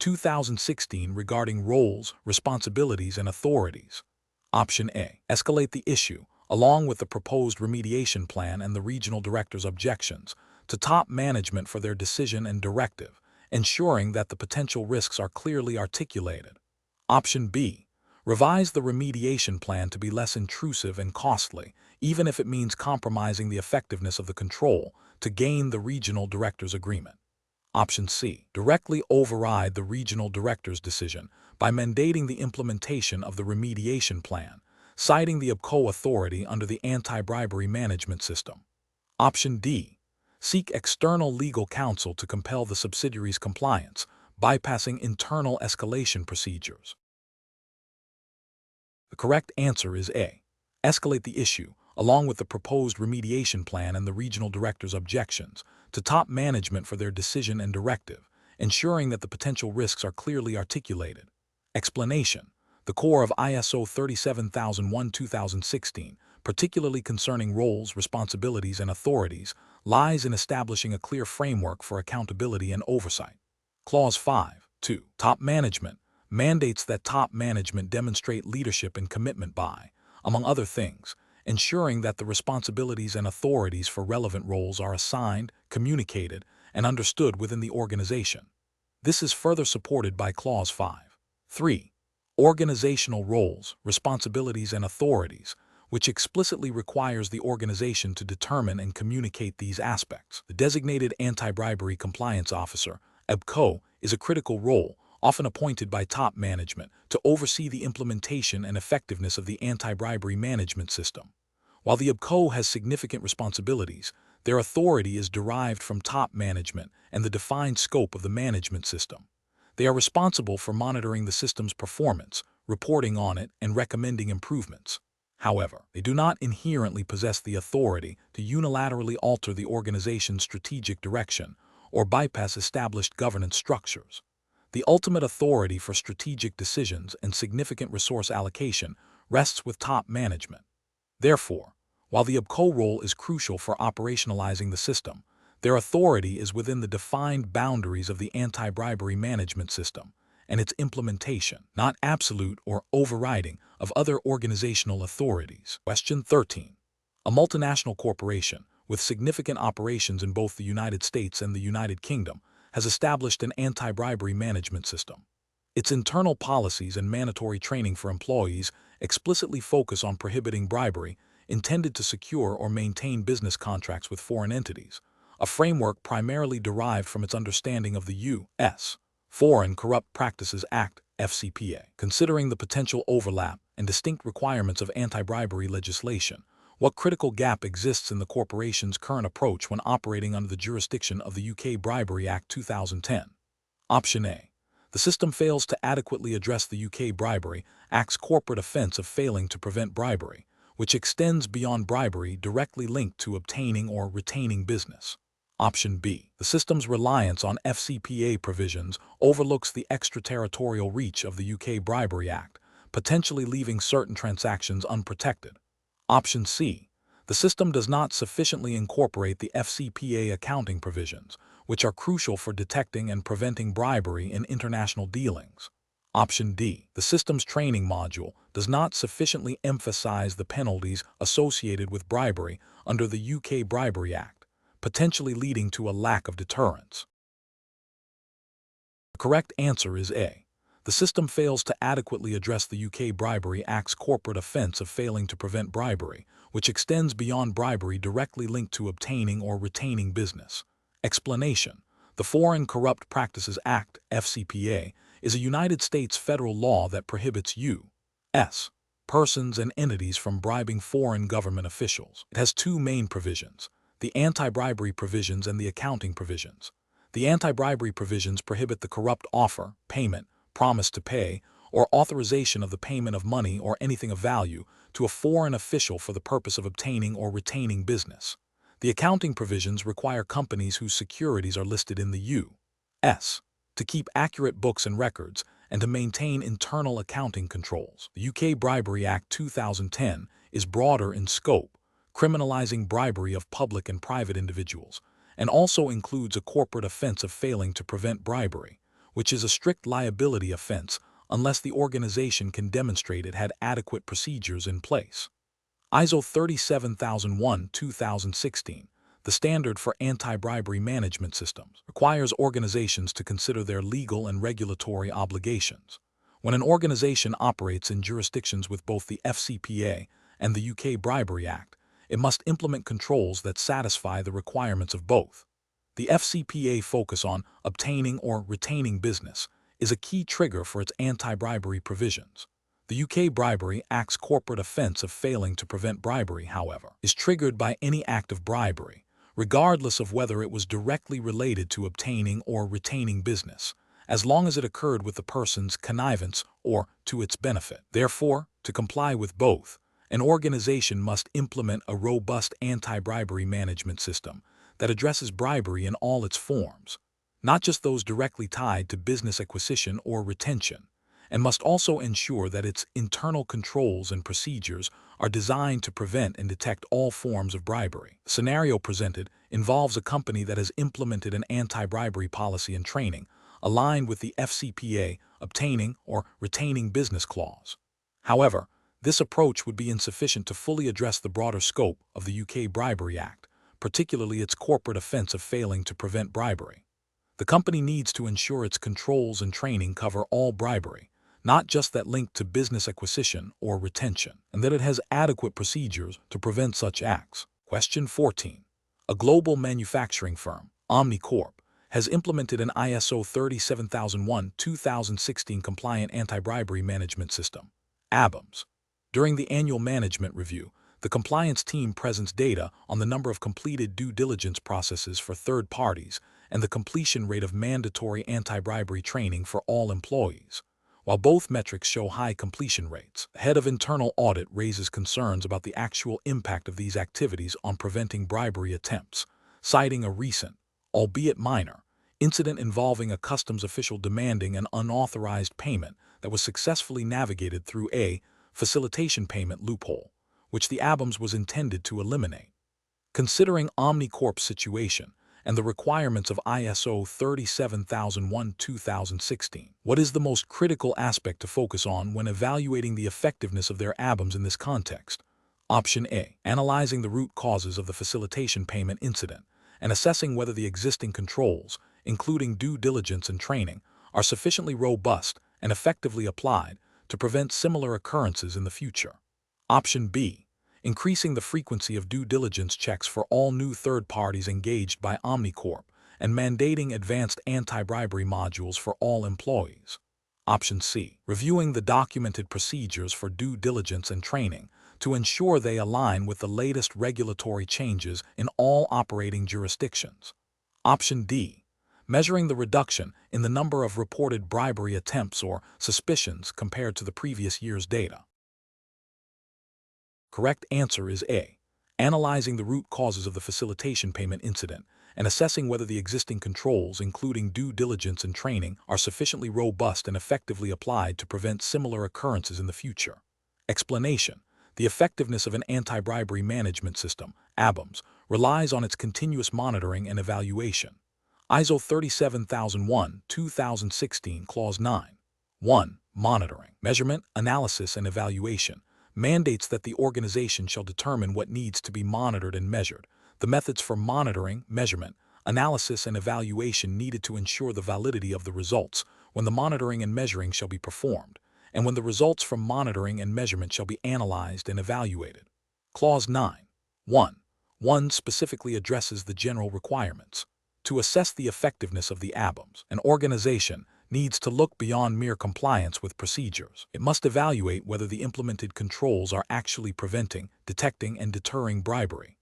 37001-2016 regarding roles, responsibilities, and authorities. Option A. Escalate the issue, along with the proposed remediation plan and the regional director's objections, to top management for their decision and directive, ensuring that the potential risks are clearly articulated. Option B. Revise the remediation plan to be less intrusive and costly, even if it means compromising the effectiveness of the control, to gain the regional director's agreement. Option C. Directly override the regional director's decision by mandating the implementation of the remediation plan, citing the ABCO authority under the anti-bribery management system. Option D. Seek external legal counsel to compel the subsidiary's compliance, bypassing internal escalation procedures. The correct answer is A. Escalate the issue, along with the proposed remediation plan and the regional director's objections, to top management for their decision and directive, ensuring that the potential risks are clearly articulated. Explanation: the core of ISO 37001-2016, particularly concerning roles, responsibilities, and authorities, lies in establishing a clear framework for accountability and oversight. Clause 5.2. Top management mandates that top management demonstrate leadership and commitment by, among other things, ensuring that the responsibilities and authorities for relevant roles are assigned, communicated, and understood within the organization. This is further supported by Clause 5.3. Organizational roles, responsibilities, and authorities, which explicitly requires the organization to determine and communicate these aspects. The designated anti-bribery compliance officer, ABCO, is a critical role, often appointed by top management, to oversee the implementation and effectiveness of the anti-bribery management system. While the ABCO has significant responsibilities, their authority is derived from top management and the defined scope of the management system. They are responsible for monitoring the system's performance, reporting on it, and recommending improvements. However, they do not inherently possess the authority to unilaterally alter the organization's strategic direction or bypass established governance structures. The ultimate authority for strategic decisions and significant resource allocation rests with top management. Therefore, while the ABCO role is crucial for operationalizing the system, their authority is within the defined boundaries of the anti-bribery management system and its implementation, not absolute or overriding of other organizational authorities. Question 13. A multinational corporation with significant operations in both the United States and the United Kingdom has established an anti-bribery management system. Its internal policies and mandatory training for employees explicitly focus on prohibiting bribery intended to secure or maintain business contracts with foreign entities, a framework primarily derived from its understanding of the U.S. Foreign Corrupt Practices Act, FCPA. Considering the potential overlap and distinct requirements of anti-bribery legislation, what critical gap exists in the corporation's current approach when operating under the jurisdiction of the UK Bribery Act 2010? Option A. The system fails to adequately address the UK Bribery Act's corporate offense of failing to prevent bribery, which extends beyond bribery directly linked to obtaining or retaining business. Option B. The system's reliance on FCPA provisions overlooks the extraterritorial reach of the UK Bribery Act, potentially leaving certain transactions unprotected. Option C. The system does not sufficiently incorporate the FCPA accounting provisions, which are crucial for detecting and preventing bribery in international dealings. Option D. The system's training module does not sufficiently emphasize the penalties associated with bribery under the UK Bribery Act, potentially leading to a lack of deterrence. The correct answer is A. The system fails to adequately address the UK Bribery Act's corporate offense of failing to prevent bribery, which extends beyond bribery directly linked to obtaining or retaining business. Explanation: the Foreign Corrupt Practices Act, FCPA, is a United States federal law that prohibits U.S. persons and entities from bribing foreign government officials. It has two main provisions: the anti-bribery provisions and the accounting provisions. The anti-bribery provisions prohibit the corrupt offer, payment, promise to pay, or authorization of the payment of money or anything of value to a foreign official for the purpose of obtaining or retaining business. The accounting provisions require companies whose securities are listed in the U.S. to keep accurate books and records and to maintain internal accounting controls. The UK Bribery Act 2010 is broader in scope, criminalizing bribery of public and private individuals, and also includes a corporate offense of failing to prevent bribery, which is a strict liability offense unless the organization can demonstrate it had adequate procedures in place. ISO 37001-2016, the standard for anti-bribery management systems, requires organizations to consider their legal and regulatory obligations. When an organization operates in jurisdictions with both the FCPA and the UK Bribery Act, it must implement controls that satisfy the requirements of both. The FCPA focus on obtaining or retaining business is a key trigger for its anti-bribery provisions. The UK Bribery Act's corporate offense of failing to prevent bribery, however, is triggered by any act of bribery, regardless of whether it was directly related to obtaining or retaining business, as long as it occurred with the person's connivance or to its benefit. Therefore, to comply with both, An organization must implement a robust anti-bribery management system that addresses bribery in all its forms, not just those directly tied to business acquisition or retention, and must also ensure that its internal controls and procedures are designed to prevent and detect all forms of bribery. The scenario presented involves a company that has implemented an anti-bribery policy and training aligned with the FCPA obtaining or retaining business clause. However, this approach would be insufficient to fully address the broader scope of the UK Bribery Act, particularly its corporate offence of failing to prevent bribery. The company needs to ensure its controls and training cover all bribery, not just that linked to business acquisition or retention, and that it has adequate procedures to prevent such acts. Question 14. A global manufacturing firm, Omnicorp, has implemented an ISO 37001-2016 compliant anti-bribery management system, ABAMS. During the annual management review, the compliance team presents data on the number of completed due diligence processes for third parties and the completion rate of mandatory anti-bribery training for all employees. While both metrics show high completion rates, the head of internal audit raises concerns about the actual impact of these activities on preventing bribery attempts, citing a recent, albeit minor, incident involving a customs official demanding an unauthorized payment that was successfully navigated through a facilitation payment loophole, which the ABAMS was intended to eliminate. Considering Omnicorp's situation and the requirements of ISO 37001-2016, what is the most critical aspect to focus on when evaluating the effectiveness of their ABAMS in this context? Option A. Analyzing the root causes of the facilitation payment incident and assessing whether the existing controls, including due diligence and training, are sufficiently robust and effectively applied to prevent similar occurrences in the future. Option B. Increasing the frequency of due diligence checks for all new third parties engaged by Omnicorp and mandating advanced anti-bribery modules for all employees. Option C. Reviewing the documented procedures for due diligence and training to ensure they align with the latest regulatory changes in all operating jurisdictions. Option D. Measuring the reduction in the number of reported bribery attempts or suspicions compared to the previous year's data. Correct answer is A. Analyzing the root causes of the facilitation payment incident and assessing whether the existing controls, including due diligence and training, are sufficiently robust and effectively applied to prevent similar occurrences in the future. Explanation. The effectiveness of an anti-bribery management system, ABAMS, relies on its continuous monitoring and evaluation. ISO 37001-2016 Clause 9. 1. Monitoring, measurement, analysis, and evaluation mandates that the organization shall determine what needs to be monitored and measured, the methods for monitoring, measurement, analysis, and evaluation needed to ensure the validity of the results when the monitoring and measuring shall be performed, and when the results from monitoring and measurement shall be analyzed and evaluated. Clause 9. 1. 1 specifically addresses the general requirements. To assess the effectiveness of the ABAMS, an organization needs to look beyond mere compliance with procedures. It must evaluate whether the implemented controls are actually preventing, detecting, and deterring bribery.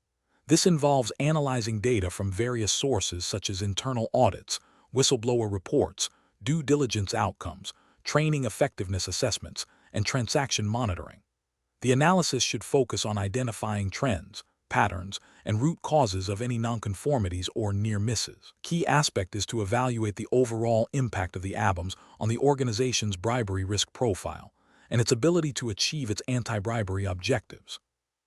This involves analyzing data from various sources such as internal audits, whistleblower reports, due diligence outcomes, training effectiveness assessments, and transaction monitoring. The analysis should focus on identifying trends, patterns, and root causes of any nonconformities or near misses. Key aspect is to evaluate the overall impact of the ABAMS on the organization's bribery risk profile and its ability to achieve its anti-bribery objectives.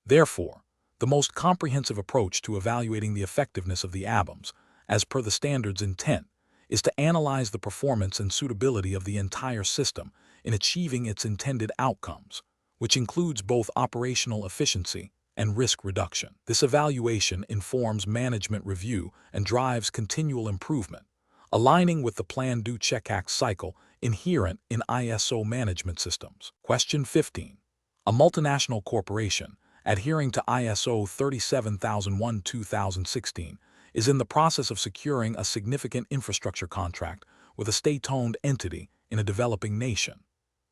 Therefore, the most comprehensive approach to evaluating the effectiveness of the ABAMS, as per the standard's intent, is to analyze the performance and suitability of the entire system in achieving its intended outcomes, which includes both operational efficiency and risk reduction. This evaluation informs management review and drives continual improvement, aligning with the Plan Do Check Act cycle inherent in ISO management systems. Question 15. A multinational corporation, adhering to ISO 37001-2016, is in the process of securing a significant infrastructure contract with a state-owned entity in a developing nation.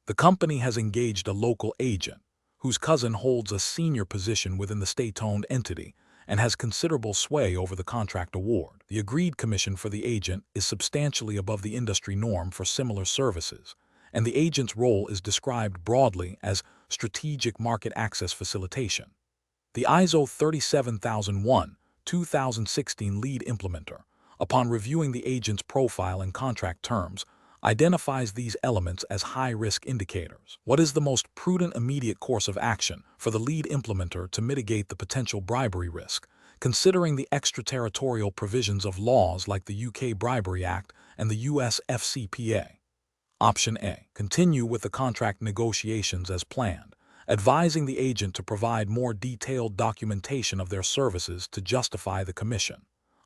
The company has engaged a local agent, whose cousin holds a senior position within the state-owned entity and has considerable sway over the contract award. The agreed commission for the agent is substantially above the industry norm for similar services, and the agent's role is described broadly as strategic market access facilitation. The ISO 37001/2016 lead implementer, upon reviewing the agent's profile and contract terms, identifies these elements as high-risk indicators. What is the most prudent immediate course of action for the lead implementer to mitigate the potential bribery risk, considering the extraterritorial provisions of laws like the UK Bribery Act and the US FCPA? Option A. Continue with the contract negotiations as planned, advising the agent to provide more detailed documentation of their services to justify the commission.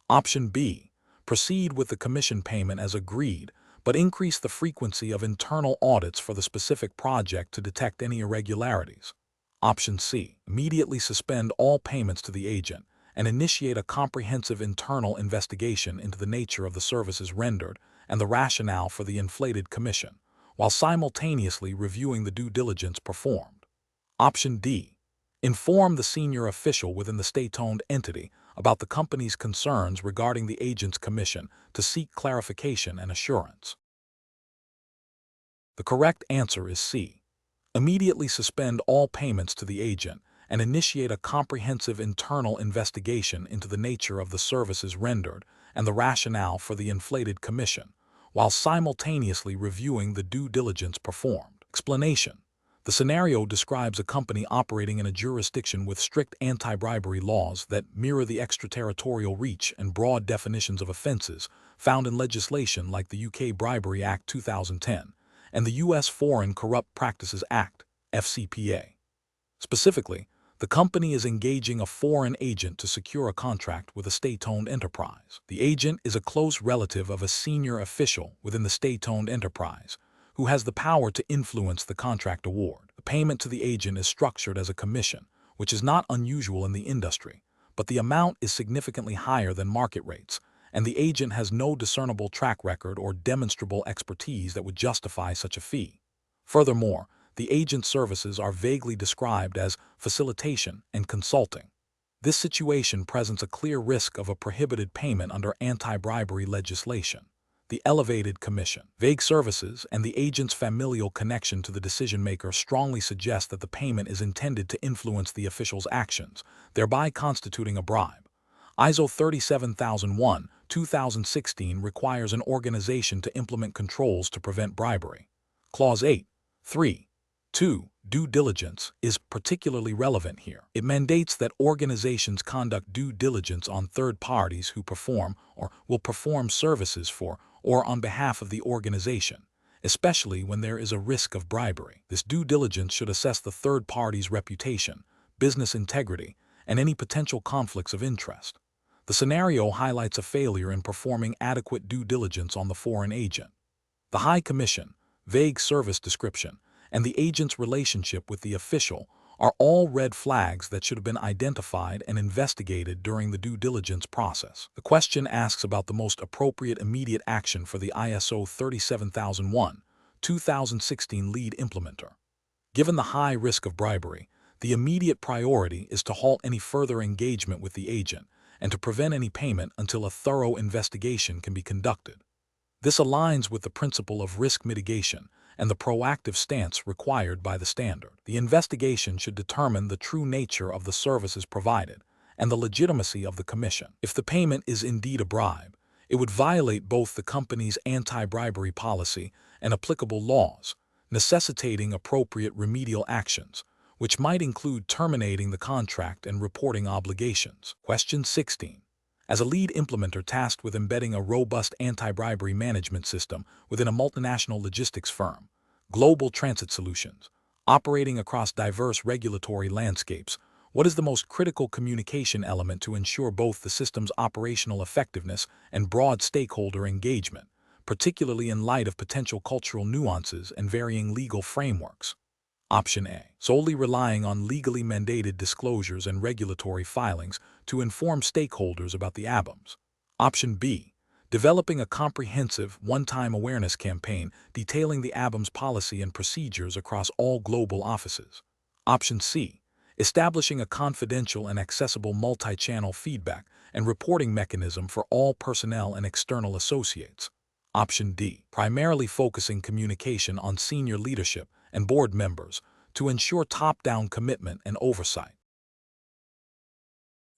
Option B. Proceed with the commission payment as agreed, but increase the frequency of internal audits for the specific project to detect any irregularities. Option C. Immediately suspend all payments to the agent and initiate a comprehensive internal investigation into the nature of the services rendered and the rationale for the inflated commission, while simultaneously reviewing the due diligence performed. Option D. Inform the senior official within the state-owned entity about the company's concerns regarding the agent's commission to seek clarification and assurance. The correct answer is C. Immediately suspend all payments to the agent and initiate a comprehensive internal investigation into the nature of the services rendered and the rationale for the inflated commission, while simultaneously reviewing the due diligence performed. Explanation. The scenario describes a company operating in a jurisdiction with strict anti-bribery laws that mirror the extraterritorial reach and broad definitions of offenses found in legislation like the UK Bribery Act 2010 and the US Foreign Corrupt Practices Act, FCPA. Specifically, the company is engaging a foreign agent to secure a contract with a state-owned enterprise. The agent is a close relative of a senior official within the state-owned enterprise, who has the power to influence the contract award. The payment to the agent is structured as a commission, which is not unusual in the industry, but the amount is significantly higher than market rates, and the agent has no discernible track record or demonstrable expertise that would justify such a fee. Furthermore, the agent's services are vaguely described as facilitation and consulting. This situation presents a clear risk of a prohibited payment under anti-bribery legislation. The elevated commission, vague services, and the agent's familial connection to the decision-maker strongly suggest that the payment is intended to influence the official's actions, thereby constituting a bribe. ISO 37001/2016 requires an organization to implement controls to prevent bribery. Clause 8.3.2 Due diligence is particularly relevant here. It mandates that organizations conduct due diligence on third parties who perform or will perform services for or on behalf of the organization, especially when there is a risk of bribery. This due diligence should assess the third party's reputation, business integrity, and any potential conflicts of interest. The scenario highlights a failure in performing adequate due diligence on the foreign agent. The high commission, vague service description, and the agent's relationship with the official are all red flags that should have been identified and investigated during the due diligence process. The question asks about the most appropriate immediate action for the ISO 37001/2016 lead implementer. Given the high risk of bribery, the immediate priority is to halt any further engagement with the agent and to prevent any payment until a thorough investigation can be conducted. This aligns with the principle of risk mitigation and the proactive stance required by the standard. The investigation should determine the true nature of the services provided and the legitimacy of the commission. If the payment is indeed a bribe, it would violate both the company's anti-bribery policy and applicable laws, necessitating appropriate remedial actions, which might include terminating the contract and reporting obligations. Question 16. As a lead implementer tasked with embedding a robust anti-bribery management system within a multinational logistics firm, Global Transit Solutions, operating across diverse regulatory landscapes, what is the most critical communication element to ensure both the system's operational effectiveness and broad stakeholder engagement, particularly in light of potential cultural nuances and varying legal frameworks? Option A. Solely relying on legally mandated disclosures and regulatory filings to inform stakeholders about the ABAMs. Option B. Developing a comprehensive, one-time awareness campaign detailing the ABAM's policy and procedures across all global offices. Option C. Establishing a confidential and accessible multi-channel feedback and reporting mechanism for all personnel and external associates. Option D, primarily focusing communication on senior leadership and board members to ensure top-down commitment and oversight.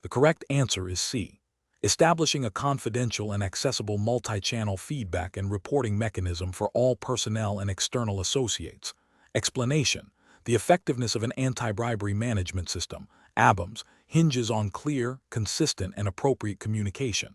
The correct answer is C, establishing a confidential and accessible multi-channel feedback and reporting mechanism for all personnel and external associates. Explanation: the effectiveness of an anti-bribery management system, ABAMS, hinges on clear, consistent, and appropriate communication.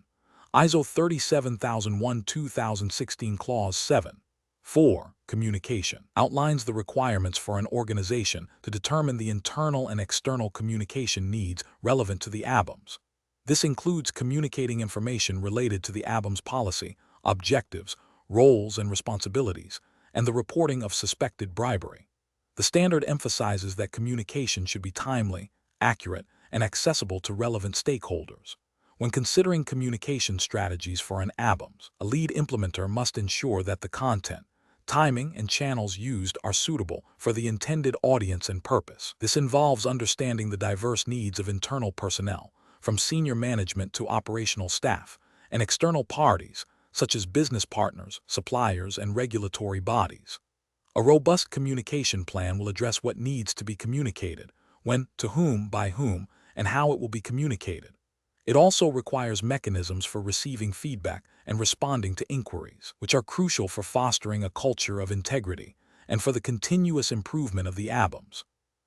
ISO 37001-2016 Clause 7. 4. Communication outlines the requirements for an organization to determine the internal and external communication needs relevant to the ABAMS. This includes communicating information related to the ABAMS policy, objectives, roles and responsibilities, and the reporting of suspected bribery. The standard emphasizes that communication should be timely, accurate, and accessible to relevant stakeholders. When considering communication strategies for an ABAMS, a lead implementer must ensure that the content, timing, and channels used are suitable for the intended audience and purpose. This involves understanding the diverse needs of internal personnel, from senior management to operational staff, and external parties, such as business partners, suppliers, and regulatory bodies. A robust communication plan will address what needs to be communicated, when, to whom, by whom, and how it will be communicated. It also requires mechanisms for receiving feedback and responding to inquiries, which are crucial for fostering a culture of integrity and for the continuous improvement of the ABAMS.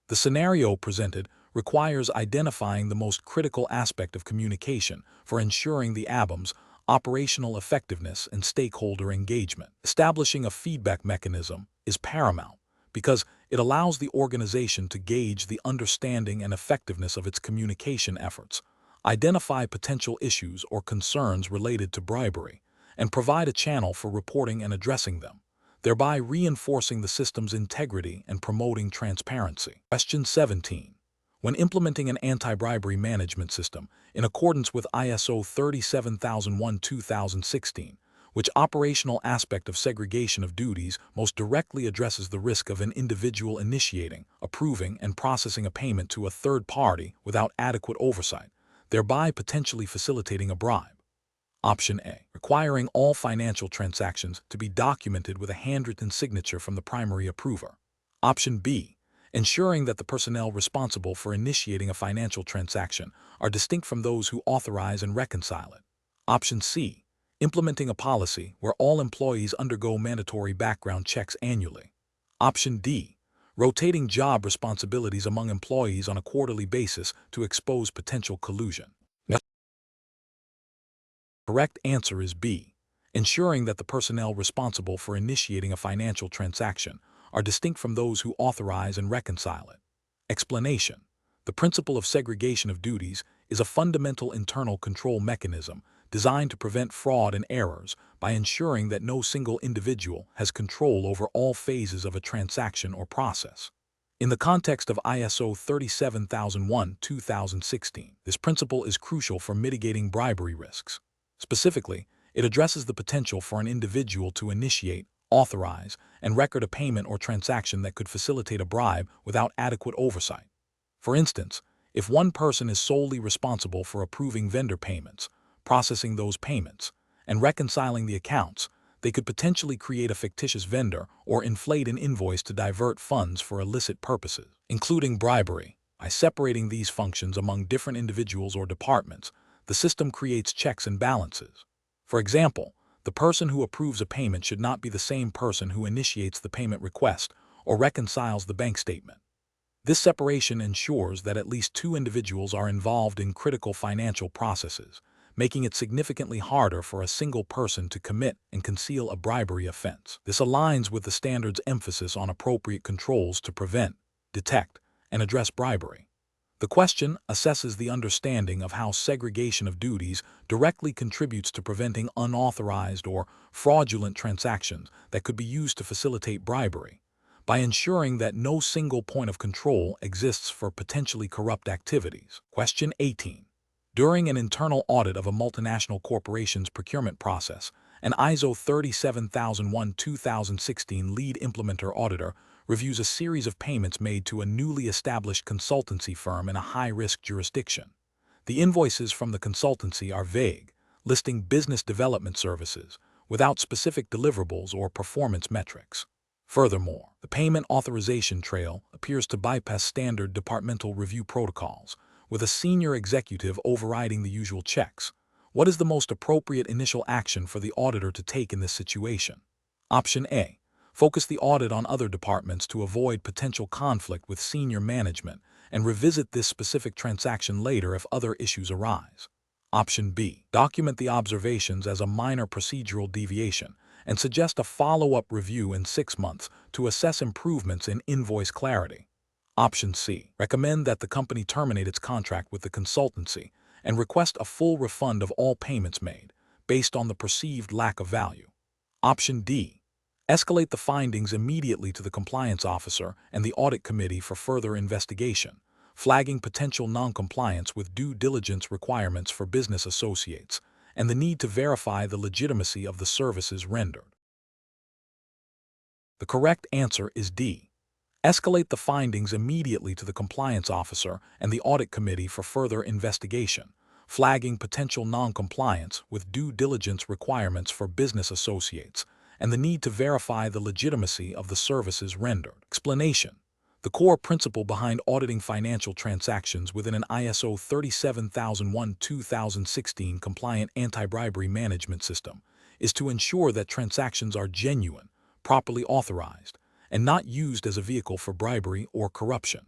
The scenario presented requires identifying the most critical aspect of communication for ensuring the ABAMS' operational effectiveness and stakeholder engagement. Establishing a feedback mechanism is paramount because it allows the organization to gauge the understanding and effectiveness of its communication efforts, identify potential issues or concerns related to bribery, and provide a channel for reporting and addressing them, thereby reinforcing the system's integrity and promoting transparency. Question 17. When implementing an anti-bribery management system in accordance with ISO 37001-2016, which operational aspect of segregation of duties most directly addresses the risk of an individual initiating, approving, and processing a payment to a third party without adequate oversight, thereby potentially facilitating a bribe? Option A, requiring all financial transactions to be documented with a handwritten signature from the primary approver. Option B, ensuring that the personnel responsible for initiating a financial transaction are distinct from those who authorize and reconcile it. Option C, implementing a policy where all employees undergo mandatory background checks annually. Option D, rotating job responsibilities among employees on a quarterly basis to expose potential collusion. The correct answer is B, ensuring that the personnel responsible for initiating a financial transaction are distinct from those who authorize and reconcile it. Explanation: the principle of segregation of duties is a fundamental internal control mechanism designed to prevent fraud and errors by ensuring that no single individual has control over all phases of a transaction or process. In the context of ISO 37001-2016, this principle is crucial for mitigating bribery risks. Specifically, it addresses the potential for an individual to initiate, authorize, and record a payment or transaction that could facilitate a bribe without adequate oversight. For instance, if one person is solely responsible for approving vendor payments, processing those payments, and reconciling the accounts, they could potentially create a fictitious vendor or inflate an invoice to divert funds for illicit purposes, including bribery. By separating these functions among different individuals or departments, the system creates checks and balances. For example, the person who approves a payment should not be the same person who initiates the payment request or reconciles the bank statement. This separation ensures that at least two individuals are involved in critical financial processes, making it significantly harder for a single person to commit and conceal a bribery offense. This aligns with the standard's emphasis on appropriate controls to prevent, detect, and address bribery. The question assesses the understanding of how segregation of duties directly contributes to preventing unauthorized or fraudulent transactions that could be used to facilitate bribery, by ensuring that no single point of control exists for potentially corrupt activities. Question 18. During an internal audit of a multinational corporation's procurement process, an ISO 37001-2016 lead implementer auditor reviews a series of payments made to a newly established consultancy firm in a high-risk jurisdiction. The invoices from the consultancy are vague, listing business development services, without specific deliverables or performance metrics. Furthermore, the payment authorization trail appears to bypass standard departmental review protocols, with a senior executive overriding the usual checks. What is the most appropriate initial action for the auditor to take in this situation? Option A. Focus the audit on other departments to avoid potential conflict with senior management and revisit this specific transaction later if other issues arise. Option B. Document the observations as a minor procedural deviation and suggest a follow-up review in 6 months to assess improvements in invoice clarity. Option C. Recommend that the company terminate its contract with the consultancy and request a full refund of all payments made, based on the perceived lack of value. Option D. Escalate the findings immediately to the compliance officer and the audit committee for further investigation, flagging potential non-compliance with due diligence requirements for business associates and the need to verify the legitimacy of the services rendered. The correct answer is D. Escalate the findings immediately to the compliance officer and the audit committee for further investigation, flagging potential non-compliance with due diligence requirements for business associates and the need to verify the legitimacy of the services rendered. Explanation. The core principle behind auditing financial transactions within an ISO 37001-2016 compliant anti-bribery management system is to ensure that transactions are genuine, properly authorized, and not used as a vehicle for bribery or corruption.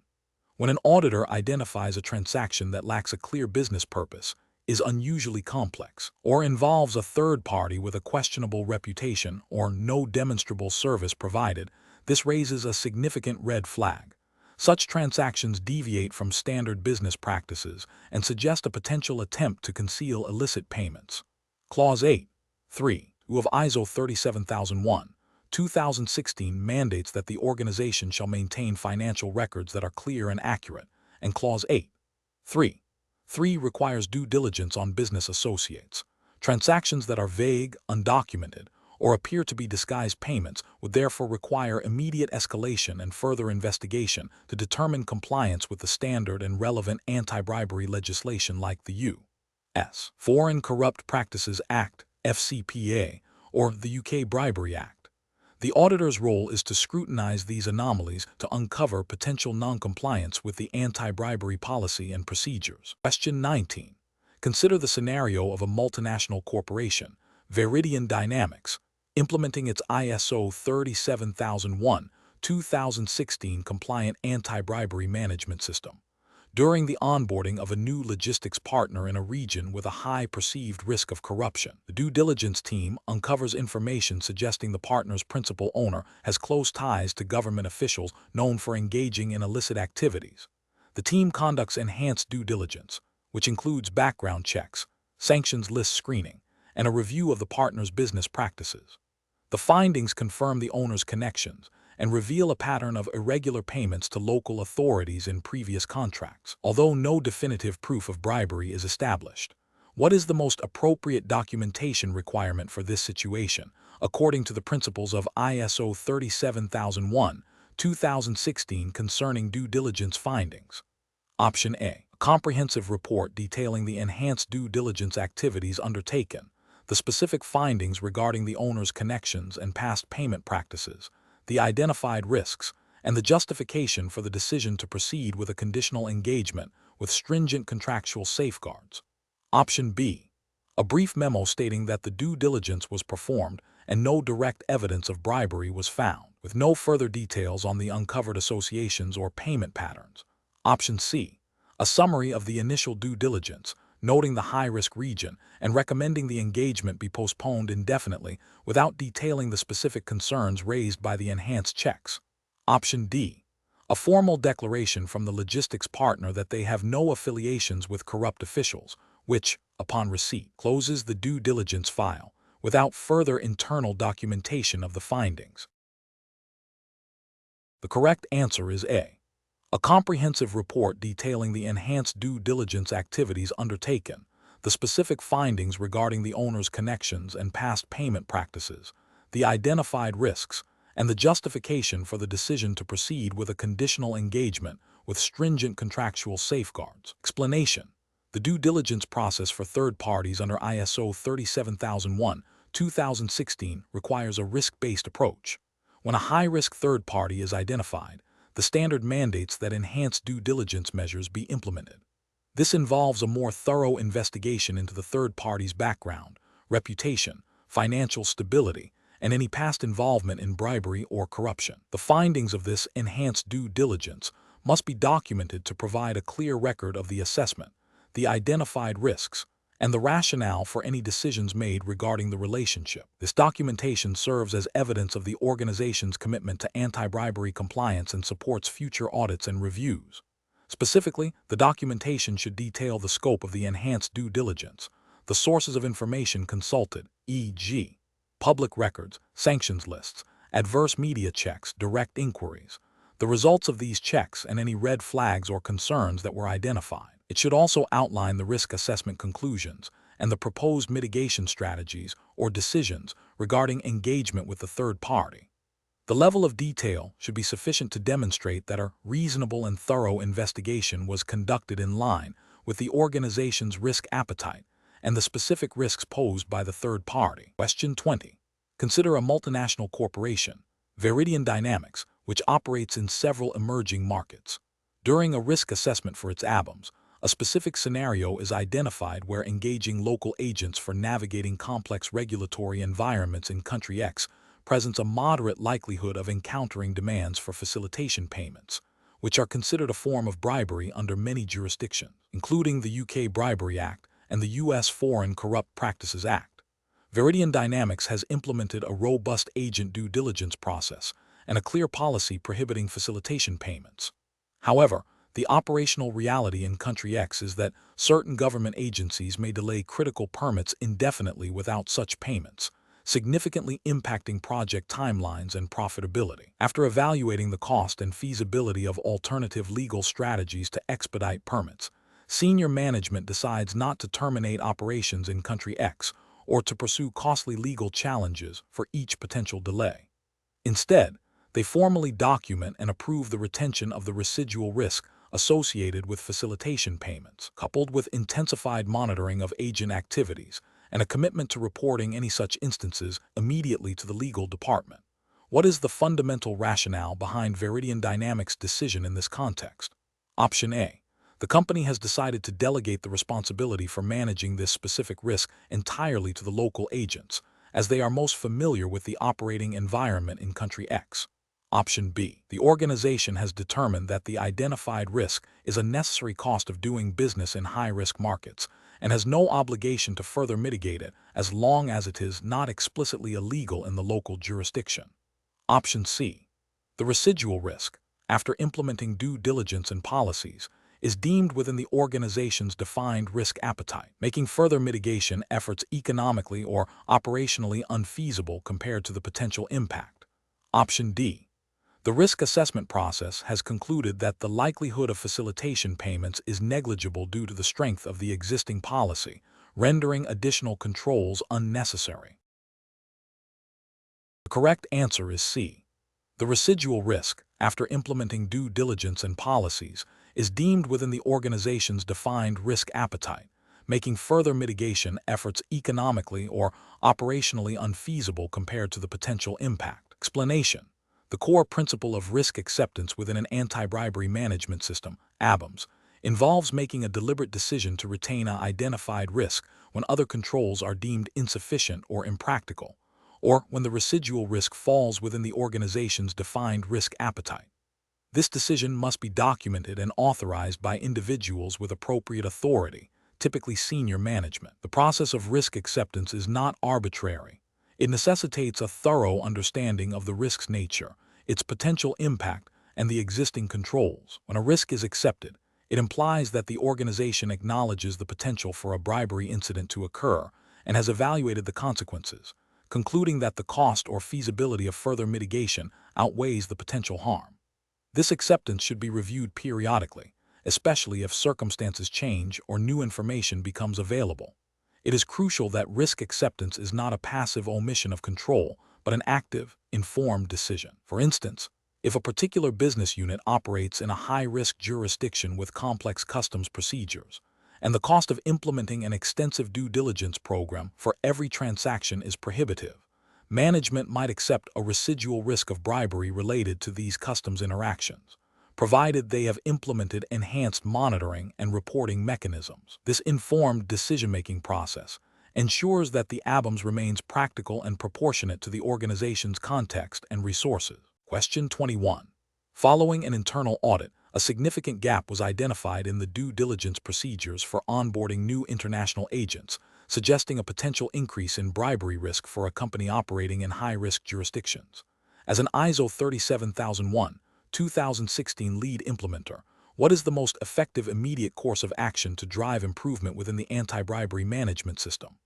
When an auditor identifies a transaction that lacks a clear business purpose, is unusually complex, or involves a third party with a questionable reputation or no demonstrable service provided, this raises a significant red flag. Such transactions deviate from standard business practices and suggest a potential attempt to conceal illicit payments. Clause 8.3 of ISO 37001-2016 mandates that the organization shall maintain financial records that are clear and accurate, and Clause 8.3 requires due diligence on business associates. Transactions that are vague, undocumented, or appear to be disguised payments would therefore require immediate escalation and further investigation to determine compliance with the standard and relevant anti-bribery legislation like the U.S. Foreign Corrupt Practices Act, FCPA, or the UK Bribery Act. The auditor's role is to scrutinize these anomalies to uncover potential non-compliance with the anti-bribery policy and procedures. Question 19. Consider the scenario of a multinational corporation, Veridian Dynamics, implementing its ISO 37001-2016 compliant anti-bribery management system. During the onboarding of a new logistics partner in a region with a high perceived risk of corruption, the due diligence team uncovers information suggesting the partner's principal owner has close ties to government officials known for engaging in illicit activities. The team conducts enhanced due diligence, which includes background checks, sanctions list screening, and a review of the partner's business practices. The findings confirm the owner's connections and reveal a pattern of irregular payments to local authorities in previous contracts. Although no definitive proof of bribery is established, what is the most appropriate documentation requirement for this situation, according to the principles of ISO 37001-2016 concerning due diligence findings? Option A. A comprehensive report detailing the enhanced due diligence activities undertaken, the specific findings regarding the owner's connections and past payment practices, the identified risks, and the justification for the decision to proceed with a conditional engagement with stringent contractual safeguards. Option B. A brief memo stating that the due diligence was performed and no direct evidence of bribery was found, with no further details on the uncovered associations or payment patterns. Option C. A summary of the initial due diligence, noting the high-risk region and recommending the engagement be postponed indefinitely without detailing the specific concerns raised by the enhanced checks. Option D. A formal declaration from the logistics partner that they have no affiliations with corrupt officials, which, upon receipt, closes the due diligence file without further internal documentation of the findings. The correct answer is A. A comprehensive report detailing the enhanced due diligence activities undertaken, the specific findings regarding the owner's connections and past payment practices, the identified risks, and the justification for the decision to proceed with a conditional engagement with stringent contractual safeguards. Explanation. The due diligence process for third parties under ISO 2016 requires a risk-based approach. When a high-risk third party is identified, the standard mandates that enhanced due diligence measures be implemented. This involves a more thorough investigation into the third party's background, reputation, financial stability, and any past involvement in bribery or corruption. The findings of this enhanced due diligence must be documented to provide a clear record of the assessment, the identified risks, and the rationale for any decisions made regarding the relationship. This documentation serves as evidence of the organization's commitment to anti-bribery compliance and supports future audits and reviews. Specifically, the documentation should detail the scope of the enhanced due diligence, the sources of information consulted, e.g., public records, sanctions lists, adverse media checks, direct inquiries, the results of these checks, and any red flags or concerns that were identified. It should also outline the risk assessment conclusions and the proposed mitigation strategies or decisions regarding engagement with the third party. The level of detail should be sufficient to demonstrate that a reasonable and thorough investigation was conducted in line with the organization's risk appetite and the specific risks posed by the third party. Question 20. Consider a multinational corporation, Veridian Dynamics, which operates in several emerging markets. During a risk assessment for its ABAMs, a specific scenario is identified where engaging local agents for navigating complex regulatory environments in country X presents a moderate likelihood of encountering demands for facilitation payments, which are considered a form of bribery under many jurisdictions, including the UK Bribery Act and the US Foreign Corrupt Practices Act. Veridian Dynamics has implemented a robust agent due diligence process and a clear policy prohibiting facilitation payments. However, the operational reality in country X is that certain government agencies may delay critical permits indefinitely without such payments, significantly impacting project timelines and profitability. After evaluating the cost and feasibility of alternative legal strategies to expedite permits, senior management decides not to terminate operations in country X or to pursue costly legal challenges for each potential delay. Instead, they formally document and approve the retention of the residual risk associated with facilitation payments, coupled with intensified monitoring of agent activities and a commitment to reporting any such instances immediately to the legal department. What is the fundamental rationale behind Veridian Dynamics' decision in this context? Option A. The company has decided to delegate the responsibility for managing this specific risk entirely to the local agents, as they are most familiar with the operating environment in country X. Option B. The organization has determined that the identified risk is a necessary cost of doing business in high-risk markets and has no obligation to further mitigate it as long as it is not explicitly illegal in the local jurisdiction. Option C. The residual risk, after implementing due diligence and policies, is deemed within the organization's defined risk appetite, making further mitigation efforts economically or operationally unfeasible compared to the potential impact. Option D. The risk assessment process has concluded that the likelihood of facilitation payments is negligible due to the strength of the existing policy, rendering additional controls unnecessary. The correct answer is C. The residual risk, after implementing due diligence and policies, is deemed within the organization's defined risk appetite, making further mitigation efforts economically or operationally unfeasible compared to the potential impact. Explanation. The core principle of risk acceptance within an anti-bribery management system, ABAMS, involves making a deliberate decision to retain an identified risk when other controls are deemed insufficient or impractical, or when the residual risk falls within the organization's defined risk appetite. This decision must be documented and authorized by individuals with appropriate authority, typically senior management. The process of risk acceptance is not arbitrary. It necessitates a thorough understanding of the risk's nature, its potential impact, and the existing controls. When a risk is accepted, it implies that the organization acknowledges the potential for a bribery incident to occur and has evaluated the consequences, concluding that the cost or feasibility of further mitigation outweighs the potential harm. This acceptance should be reviewed periodically, especially if circumstances change or new information becomes available. It is crucial that risk acceptance is not a passive omission of control, but an active, informed decision. For instance, if a particular business unit operates in a high-risk jurisdiction with complex customs procedures, and the cost of implementing an extensive due diligence program for every transaction is prohibitive. Management might accept a residual risk of bribery related to these customs interactions, provided they have implemented enhanced monitoring and reporting mechanisms. This informed decision-making process ensures that the ABAMS remains practical and proportionate to the organization's context and resources. Question 21. Following an internal audit, a significant gap was identified in the due diligence procedures for onboarding new international agents, suggesting a potential increase in bribery risk for a company operating in high-risk jurisdictions. As an ISO 37001/2016 lead implementer, what is the most effective immediate course of action to drive improvement within the anti-bribery management system?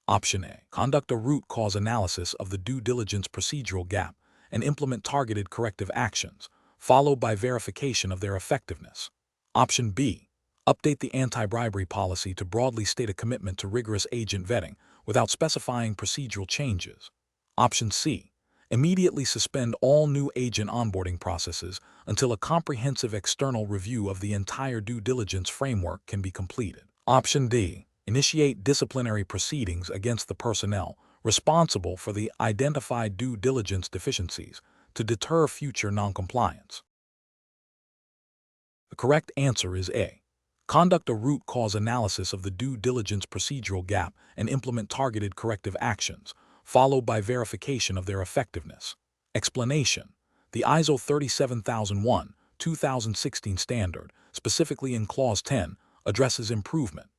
Option A. Conduct a root cause analysis of the due diligence procedural gap and implement targeted corrective actions, followed by verification of their effectiveness. Option B. Update the anti-bribery policy to broadly state a commitment to rigorous agent vetting without specifying procedural changes. Option C. Immediately suspend all new agent onboarding processes until a comprehensive external review of the entire due diligence framework can be completed. Option D. Initiate disciplinary proceedings against the personnel responsible for the identified due diligence deficiencies to deter future noncompliance. The correct answer is A. Conduct a root cause analysis of the due diligence procedural gap and implement targeted corrective actions, followed by verification of their effectiveness. Explanation: the ISO 37001/2016 standard, specifically in Clause 10, addresses improvement.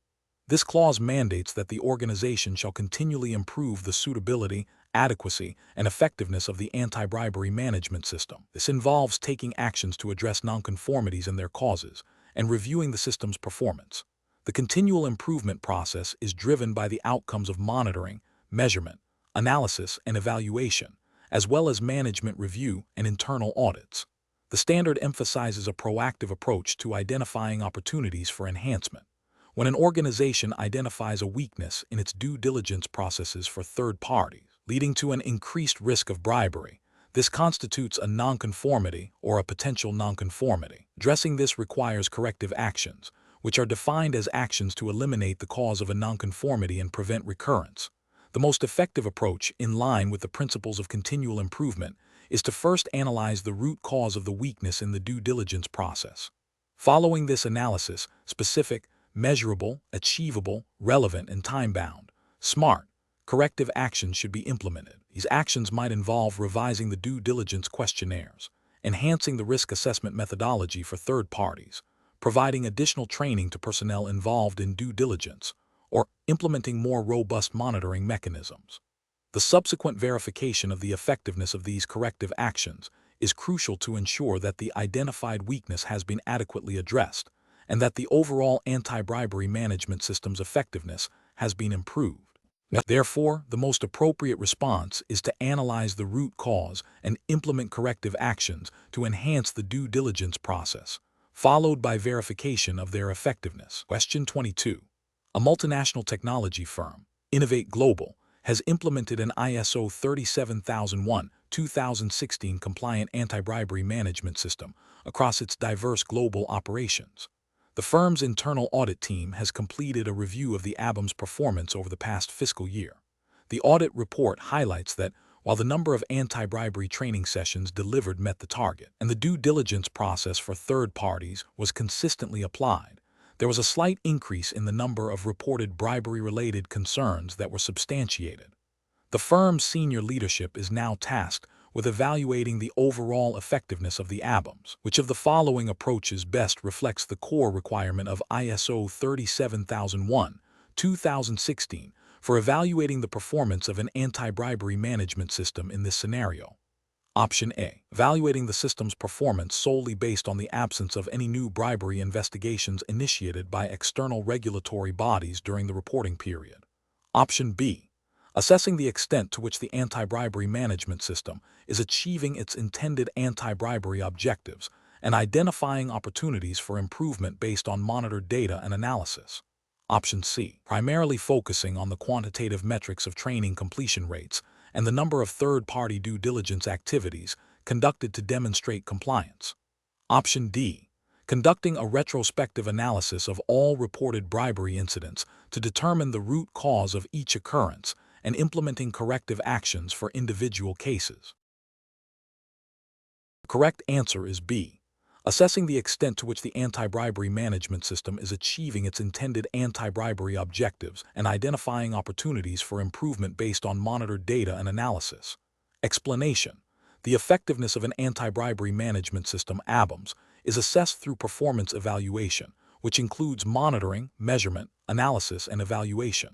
This clause mandates that the organization shall continually improve the suitability, adequacy, and effectiveness of the anti-bribery management system. This involves taking actions to address nonconformities and their causes, and reviewing the system's performance. The continual improvement process is driven by the outcomes of monitoring, measurement, analysis, and evaluation, as well as management review and internal audits. The standard emphasizes a proactive approach to identifying opportunities for enhancement. When an organization identifies a weakness in its due diligence processes for third parties, leading to an increased risk of bribery, this constitutes a nonconformity or a potential nonconformity. Addressing this requires corrective actions, which are defined as actions to eliminate the cause of a nonconformity and prevent recurrence. The most effective approach, in line with the principles of continual improvement, is to first analyze the root cause of the weakness in the due diligence process. Following this analysis, specific, measurable, achievable, relevant, and time-bound, SMART, corrective actions should be implemented. These actions might involve revising the due diligence questionnaires, enhancing the risk assessment methodology for third parties, providing additional training to personnel involved in due diligence, or implementing more robust monitoring mechanisms. The subsequent verification of the effectiveness of these corrective actions is crucial to ensure that the identified weakness has been adequately addressed and that the overall anti-bribery management system's effectiveness has been improved. Therefore, the most appropriate response is to analyze the root cause and implement corrective actions to enhance the due diligence process, followed by verification of their effectiveness. Question 22. A multinational technology firm, Innovate Global, has implemented an ISO 37001/2016 compliant anti-bribery management system across its diverse global operations. The firm's internal audit team has completed a review of the ABAM's performance over the past fiscal year. The audit report highlights that while the number of anti-bribery training sessions delivered met the target, and the due diligence process for third parties was consistently applied, there was a slight increase in the number of reported bribery-related concerns that were substantiated. The firm's senior leadership is now tasked with evaluating the overall effectiveness of the ABAMS. Which of the following approaches best reflects the core requirement of ISO 37001/2016 for evaluating the performance of an anti-bribery management system in this scenario? Option A. Evaluating the system's performance solely based on the absence of any new bribery investigations initiated by external regulatory bodies during the reporting period. Option B. Assessing the extent to which the anti-bribery management system is achieving its intended anti-bribery objectives and identifying opportunities for improvement based on monitored data and analysis. Option C. Primarily focusing on the quantitative metrics of training completion rates and the number of third-party due diligence activities conducted to demonstrate compliance. Option D. conducting a retrospective analysis of all reported bribery incidents to determine the root cause of each occurrence and implementing corrective actions for individual cases. The correct answer is B. Assessing the extent to which the anti-bribery management system is achieving its intended anti-bribery objectives and identifying opportunities for improvement based on monitored data and analysis. Explanation: the effectiveness of an anti-bribery management system (ABAMS) is assessed through performance evaluation, which includes monitoring, measurement, analysis, and evaluation.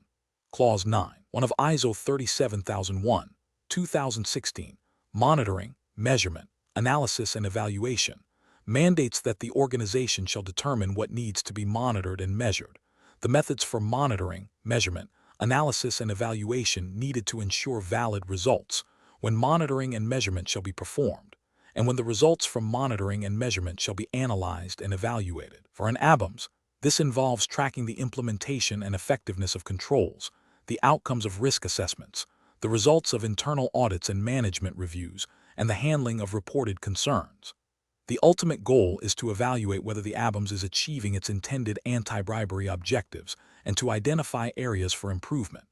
Clause 9(1) of ISO 37001, 2016, monitoring, measurement, analysis, and evaluation, mandates that the organization shall determine what needs to be monitored and measured, the methods for monitoring, measurement, analysis, and evaluation needed to ensure valid results, when monitoring and measurement shall be performed, and when the results from monitoring and measurement shall be analyzed and evaluated. For an ABAMS, this involves tracking the implementation and effectiveness of controls, the outcomes of risk assessments, the results of internal audits and management reviews, and the handling of reported concerns. The ultimate goal is to evaluate whether the ABAMS is achieving its intended anti-bribery objectives and to identify areas for improvement.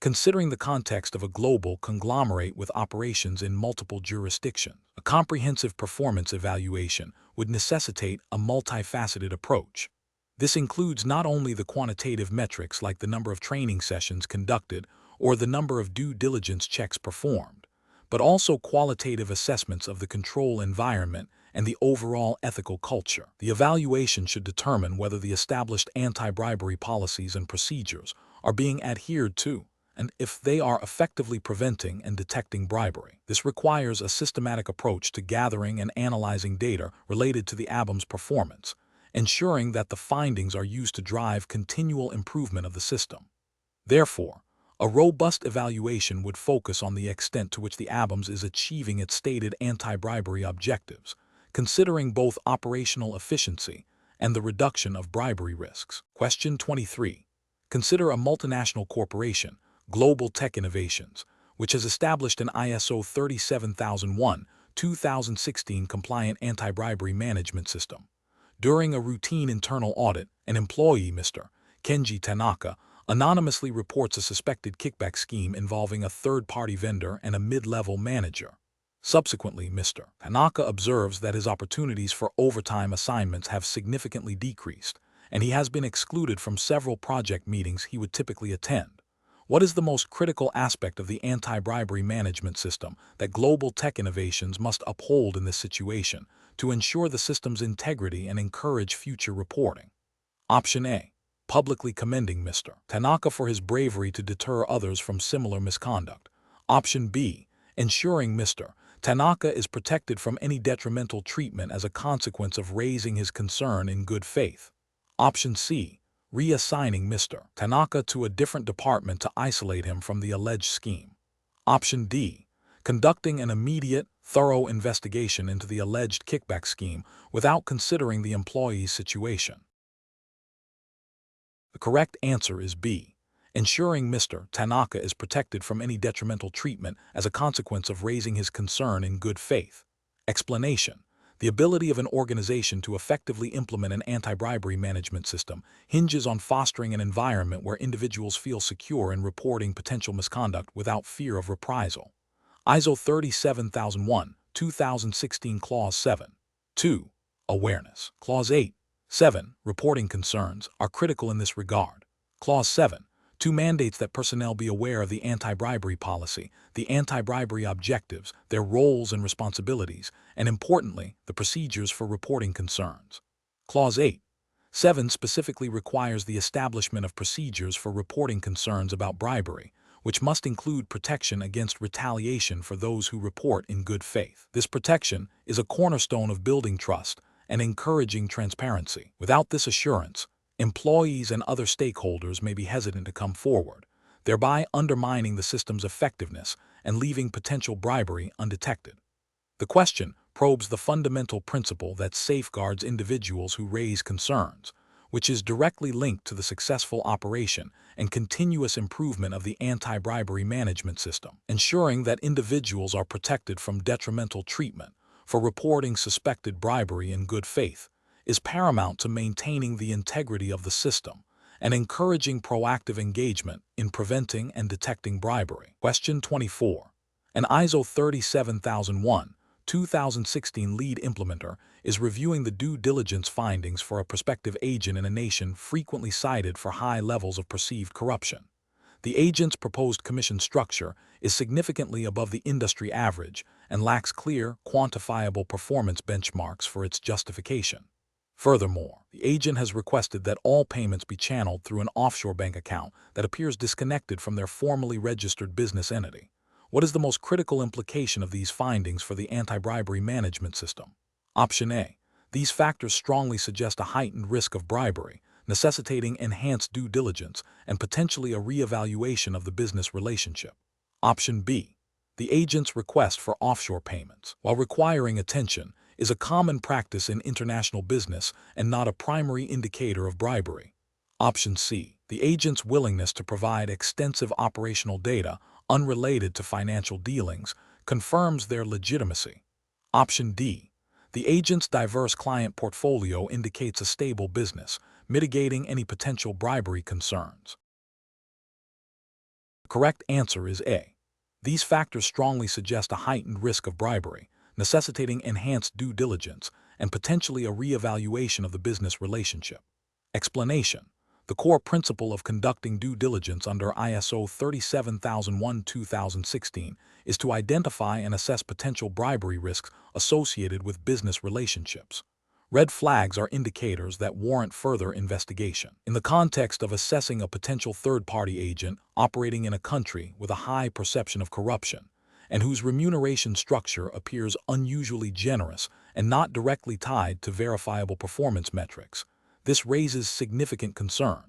Considering the context of a global conglomerate with operations in multiple jurisdictions, a comprehensive performance evaluation would necessitate a multifaceted approach. This includes not only the quantitative metrics like the number of training sessions conducted or the number of due diligence checks performed, but also qualitative assessments of the control environment and the overall ethical culture. The evaluation should determine whether the established anti-bribery policies and procedures are being adhered to, and if they are effectively preventing and detecting bribery. This requires a systematic approach to gathering and analyzing data related to the ABAMS performance, ensuring that the findings are used to drive continual improvement of the system. Therefore, a robust evaluation would focus on the extent to which the ABAMS is achieving its stated anti-bribery objectives, considering both operational efficiency and the reduction of bribery risks. Question 23. Consider a multinational corporation, Global Tech Innovations, which has established an ISO 37001, 2016 compliant anti-bribery management system. During a routine internal audit, an employee, Mr. Kenji Tanaka, anonymously reports a suspected kickback scheme involving a third-party vendor and a mid-level manager. Subsequently, Mr. Tanaka observes that his opportunities for overtime assignments have significantly decreased, and he has been excluded from several project meetings he would typically attend. What is the most critical aspect of the anti-bribery management system that Global Tech Innovations must uphold in this situation to ensure the system's integrity and encourage future reporting? Option A. Publicly commending Mr. Tanaka for his bravery to deter others from similar misconduct. Option B. Ensuring Mr. Tanaka is protected from any detrimental treatment as a consequence of raising his concern in good faith. Option C. Reassigning Mr. Tanaka to a different department to isolate him from the alleged scheme. Option D. Conducting an immediate, thorough investigation into the alleged kickback scheme without considering the employee's situation. The correct answer is B. Ensuring Mr. Tanaka is protected from any detrimental treatment as a consequence of raising his concern in good faith. Explanation: the ability of an organization to effectively implement an anti-bribery management system hinges on fostering an environment where individuals feel secure in reporting potential misconduct without fear of reprisal. ISO 37001, 2016 Clause 7. 2. Awareness. Clause 8. 7. Reporting concerns are critical in this regard. Clause 7. 2 mandates that personnel be aware of the anti-bribery policy, the anti-bribery objectives, their roles and responsibilities, and importantly, the procedures for reporting concerns. Clause 8. 7 specifically requires the establishment of procedures for reporting concerns about bribery, which must include protection against retaliation for those who report in good faith. This protection is a cornerstone of building trust and encouraging transparency. Without this assurance, employees and other stakeholders may be hesitant to come forward, thereby undermining the system's effectiveness and leaving potential bribery undetected. The question probes the fundamental principle that safeguards individuals who raise concerns, which is directly linked to the successful operation and continuous improvement of the anti-bribery management system. Ensuring that individuals are protected from detrimental treatment for reporting suspected bribery in good faith is paramount to maintaining the integrity of the system and encouraging proactive engagement in preventing and detecting bribery. Question 24. An ISO 37001 2016 lead implementer is reviewing the due diligence findings for a prospective agent in a nation frequently cited for high levels of perceived corruption. The agent's proposed commission structure is significantly above the industry average and lacks clear, quantifiable performance benchmarks for its justification. Furthermore, the agent has requested that all payments be channeled through an offshore bank account that appears disconnected from their formally registered business entity. What is the most critical implication of these findings for the anti-bribery management system? Option A. These factors strongly suggest a heightened risk of bribery, necessitating enhanced due diligence and potentially a re-evaluation of the business relationship. Option B. The agent's request for offshore payments, while requiring attention, is a common practice in international business and not a primary indicator of bribery. Option C. The agent's willingness to provide extensive operational data unrelated to financial dealings confirms their legitimacy. Option D. The agent's diverse client portfolio indicates a stable business, mitigating any potential bribery concerns. The correct answer is A. These factors strongly suggest a heightened risk of bribery, necessitating enhanced due diligence and potentially a re-evaluation of the business relationship. Explanation. The core principle of conducting due diligence under ISO 37001-2016 is to identify and assess potential bribery risks associated with business relationships. Red flags are indicators that warrant further investigation. In the context of assessing a potential third-party agent operating in a country with a high perception of corruption, and whose remuneration structure appears unusually generous and not directly tied to verifiable performance metrics, this raises significant concern.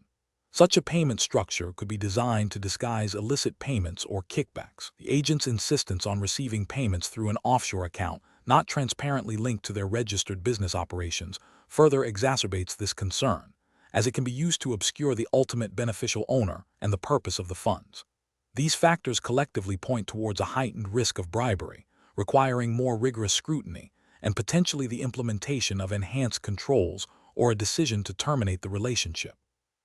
Such a payment structure could be designed to disguise illicit payments or kickbacks. The agent's insistence on receiving payments through an offshore account, not transparently linked to their registered business operations, further exacerbates this concern, as it can be used to obscure the ultimate beneficial owner and the purpose of the funds. These factors collectively point towards a heightened risk of bribery, requiring more rigorous scrutiny and potentially the implementation of enhanced controls or a decision to terminate the relationship.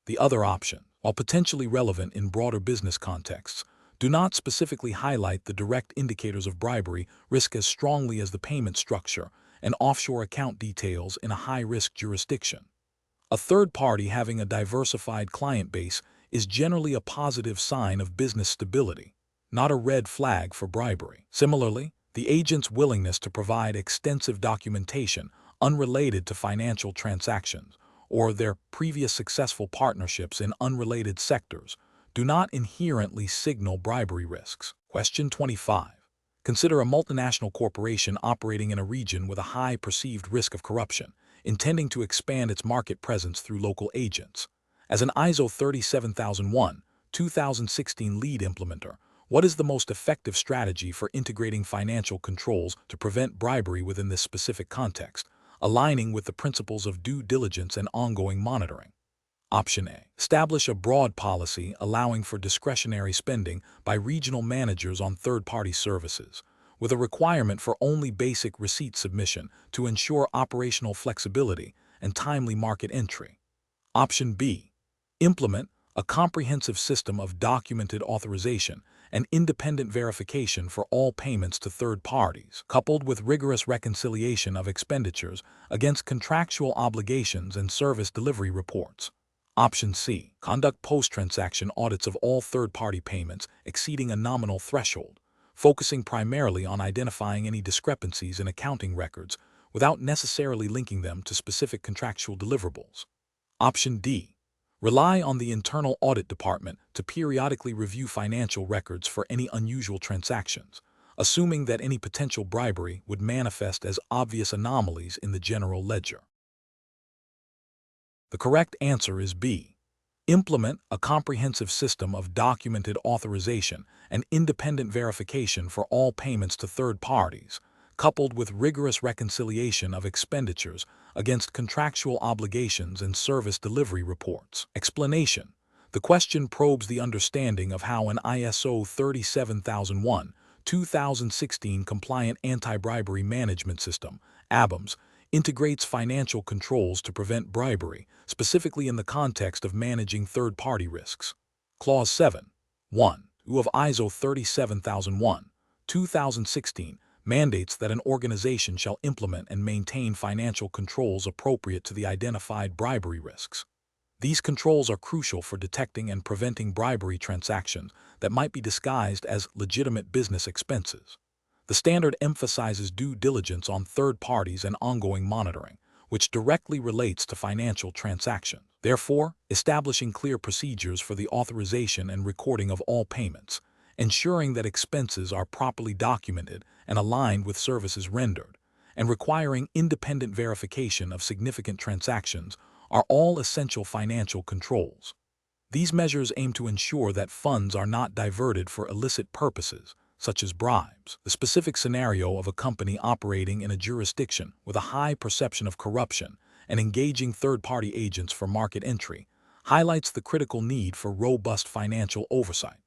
The other option, while potentially relevant in broader business contexts, do not specifically highlight the direct indicators of bribery risk as strongly as the payment structure and offshore account details in a high-risk jurisdiction. A third party having a diversified client base is generally a positive sign of business stability, not a red flag for bribery. Similarly, the agent's willingness to provide extensive documentation unrelated to financial transactions or their previous successful partnerships in unrelated sectors do not inherently signal bribery risks. Question 25. Consider a multinational corporation operating in a region with a high perceived risk of corruption, intending to expand its market presence through local agents. As an ISO 37001-2016 lead implementer, what is the most effective strategy for integrating financial controls to prevent bribery within this specific context, aligning with the principles of due diligence and ongoing monitoring? Option A. Establish a broad policy allowing for discretionary spending by regional managers on third-party services, with a requirement for only basic receipt submission to ensure operational flexibility and timely market entry. Option B. Implement a comprehensive system of documented authorization and independent verification for all payments to third parties, coupled with rigorous reconciliation of expenditures against contractual obligations and service delivery reports. Option C. Conduct post-transaction audits of all third-party payments exceeding a nominal threshold, focusing primarily on identifying any discrepancies in accounting records without necessarily linking them to specific contractual deliverables. Option D. Rely on the internal audit department to periodically review financial records for any unusual transactions, assuming that any potential bribery would manifest as obvious anomalies in the general ledger. The correct answer is B. Implement a comprehensive system of documented authorization and independent verification for all payments to third parties, coupled with rigorous reconciliation of expenditures against contractual obligations and service delivery reports. Explanation. The question probes the understanding of how an ISO 37001-2016 compliant anti-bribery management system, ABAMS, integrates financial controls to prevent bribery, specifically in the context of managing third-party risks. Clause 7. 1. of ISO 37001, 2016 mandates that an organization shall implement and maintain financial controls appropriate to the identified bribery risks. These controls are crucial for detecting and preventing bribery transactions that might be disguised as legitimate business expenses. The standard emphasizes due diligence on third parties and ongoing monitoring, which directly relates to financial transactions. Therefore, establishing clear procedures for the authorization and recording of all payments, ensuring that expenses are properly documented and aligned with services rendered, and requiring independent verification of significant transactions are all essential financial controls. These measures aim to ensure that funds are not diverted for illicit purposes, such as bribes. The specific scenario of a company operating in a jurisdiction with a high perception of corruption and engaging third-party agents for market entry highlights the critical need for robust financial oversight.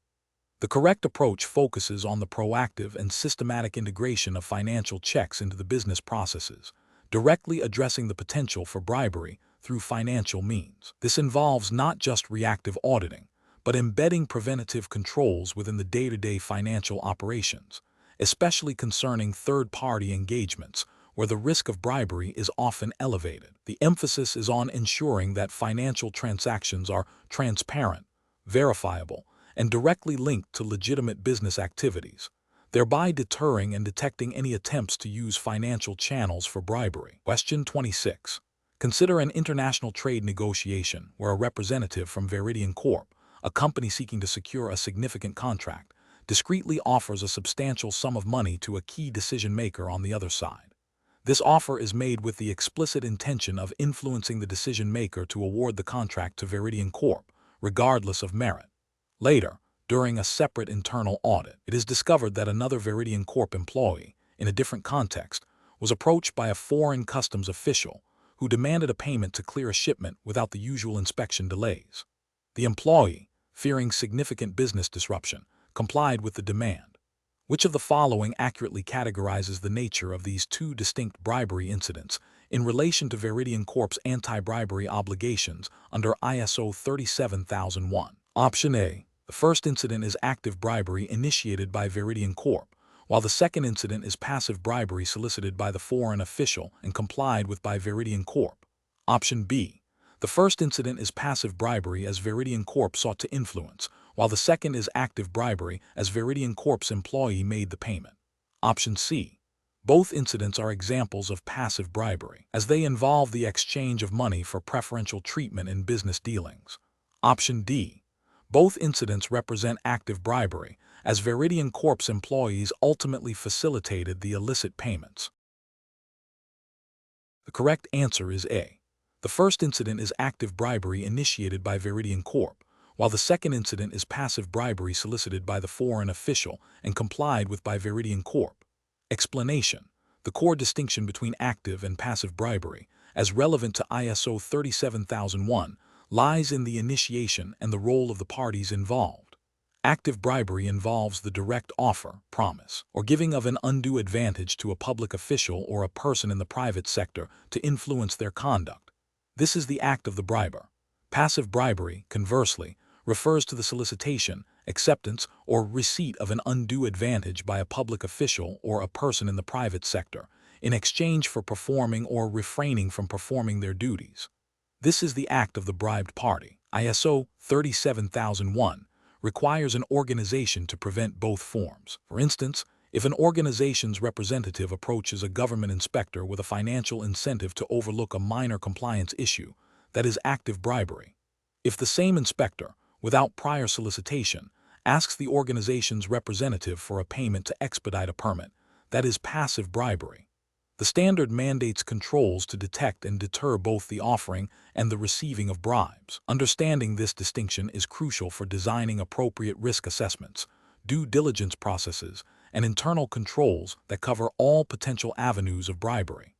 The correct approach focuses on the proactive and systematic integration of financial checks into the business processes, directly addressing the potential for bribery through financial means. This involves not just reactive auditing, but embedding preventative controls within the day-to-day financial operations, especially concerning third-party engagements where the risk of bribery is often elevated. The emphasis is on ensuring that financial transactions are transparent, verifiable, and directly linked to legitimate business activities, thereby deterring and detecting any attempts to use financial channels for bribery. Question 26. Consider an international trade negotiation where a representative from Veridian Corp., a company seeking to secure a significant contract, discreetly offers a substantial sum of money to a key decision-maker on the other side. This offer is made with the explicit intention of influencing the decision-maker to award the contract to Veridian Corp., regardless of merit. Later, during a separate internal audit, it is discovered that another Veridian Corp. Employee, in a different context, was approached by a foreign customs official who demanded a payment to clear a shipment without the usual inspection delays. The employee, fearing significant business disruption, complied with the demand. Which of the following accurately categorizes the nature of these two distinct bribery incidents in relation to Veridian Corp.'s anti-bribery obligations under ISO 37001? Option A. The first incident is active bribery initiated by Veridian Corp., while the second incident is passive bribery solicited by the foreign official and complied with by Veridian Corp. Option B. The first incident is passive bribery as Veridian Corp. Sought to influence, while the second is active bribery as Veridian Corp.'s employee made the payment. Option C. Both incidents are examples of passive bribery, as they involve the exchange of money for preferential treatment in business dealings. Option D. Both incidents represent active bribery, as Veridian Corp.'s employees ultimately facilitated the illicit payments. The correct answer is A. The first incident is active bribery initiated by Veridian Corp., while the second incident is passive bribery solicited by the foreign official and complied with by Veridian Corp. Explanation: the core distinction between active and passive bribery, as relevant to ISO 37001, lies in the initiation and the role of the parties involved. Active bribery involves the direct offer, promise, or giving of an undue advantage to a public official or a person in the private sector to influence their conduct. This is the act of the briber. Passive bribery, conversely, refers to the solicitation, acceptance, or receipt of an undue advantage by a public official or a person in the private sector in exchange for performing or refraining from performing their duties. This is the act of the bribed party. ISO 37001 requires an organization to prevent both forms. For instance, if an organization's representative approaches a government inspector with a financial incentive to overlook a minor compliance issue, that is active bribery. If the same inspector, without prior solicitation, asks the organization's representative for a payment to expedite a permit, that is passive bribery. The standard mandates controls to detect and deter both the offering and the receiving of bribes. Understanding this distinction is crucial for designing appropriate risk assessments, due diligence processes, and internal controls that cover all potential avenues of bribery.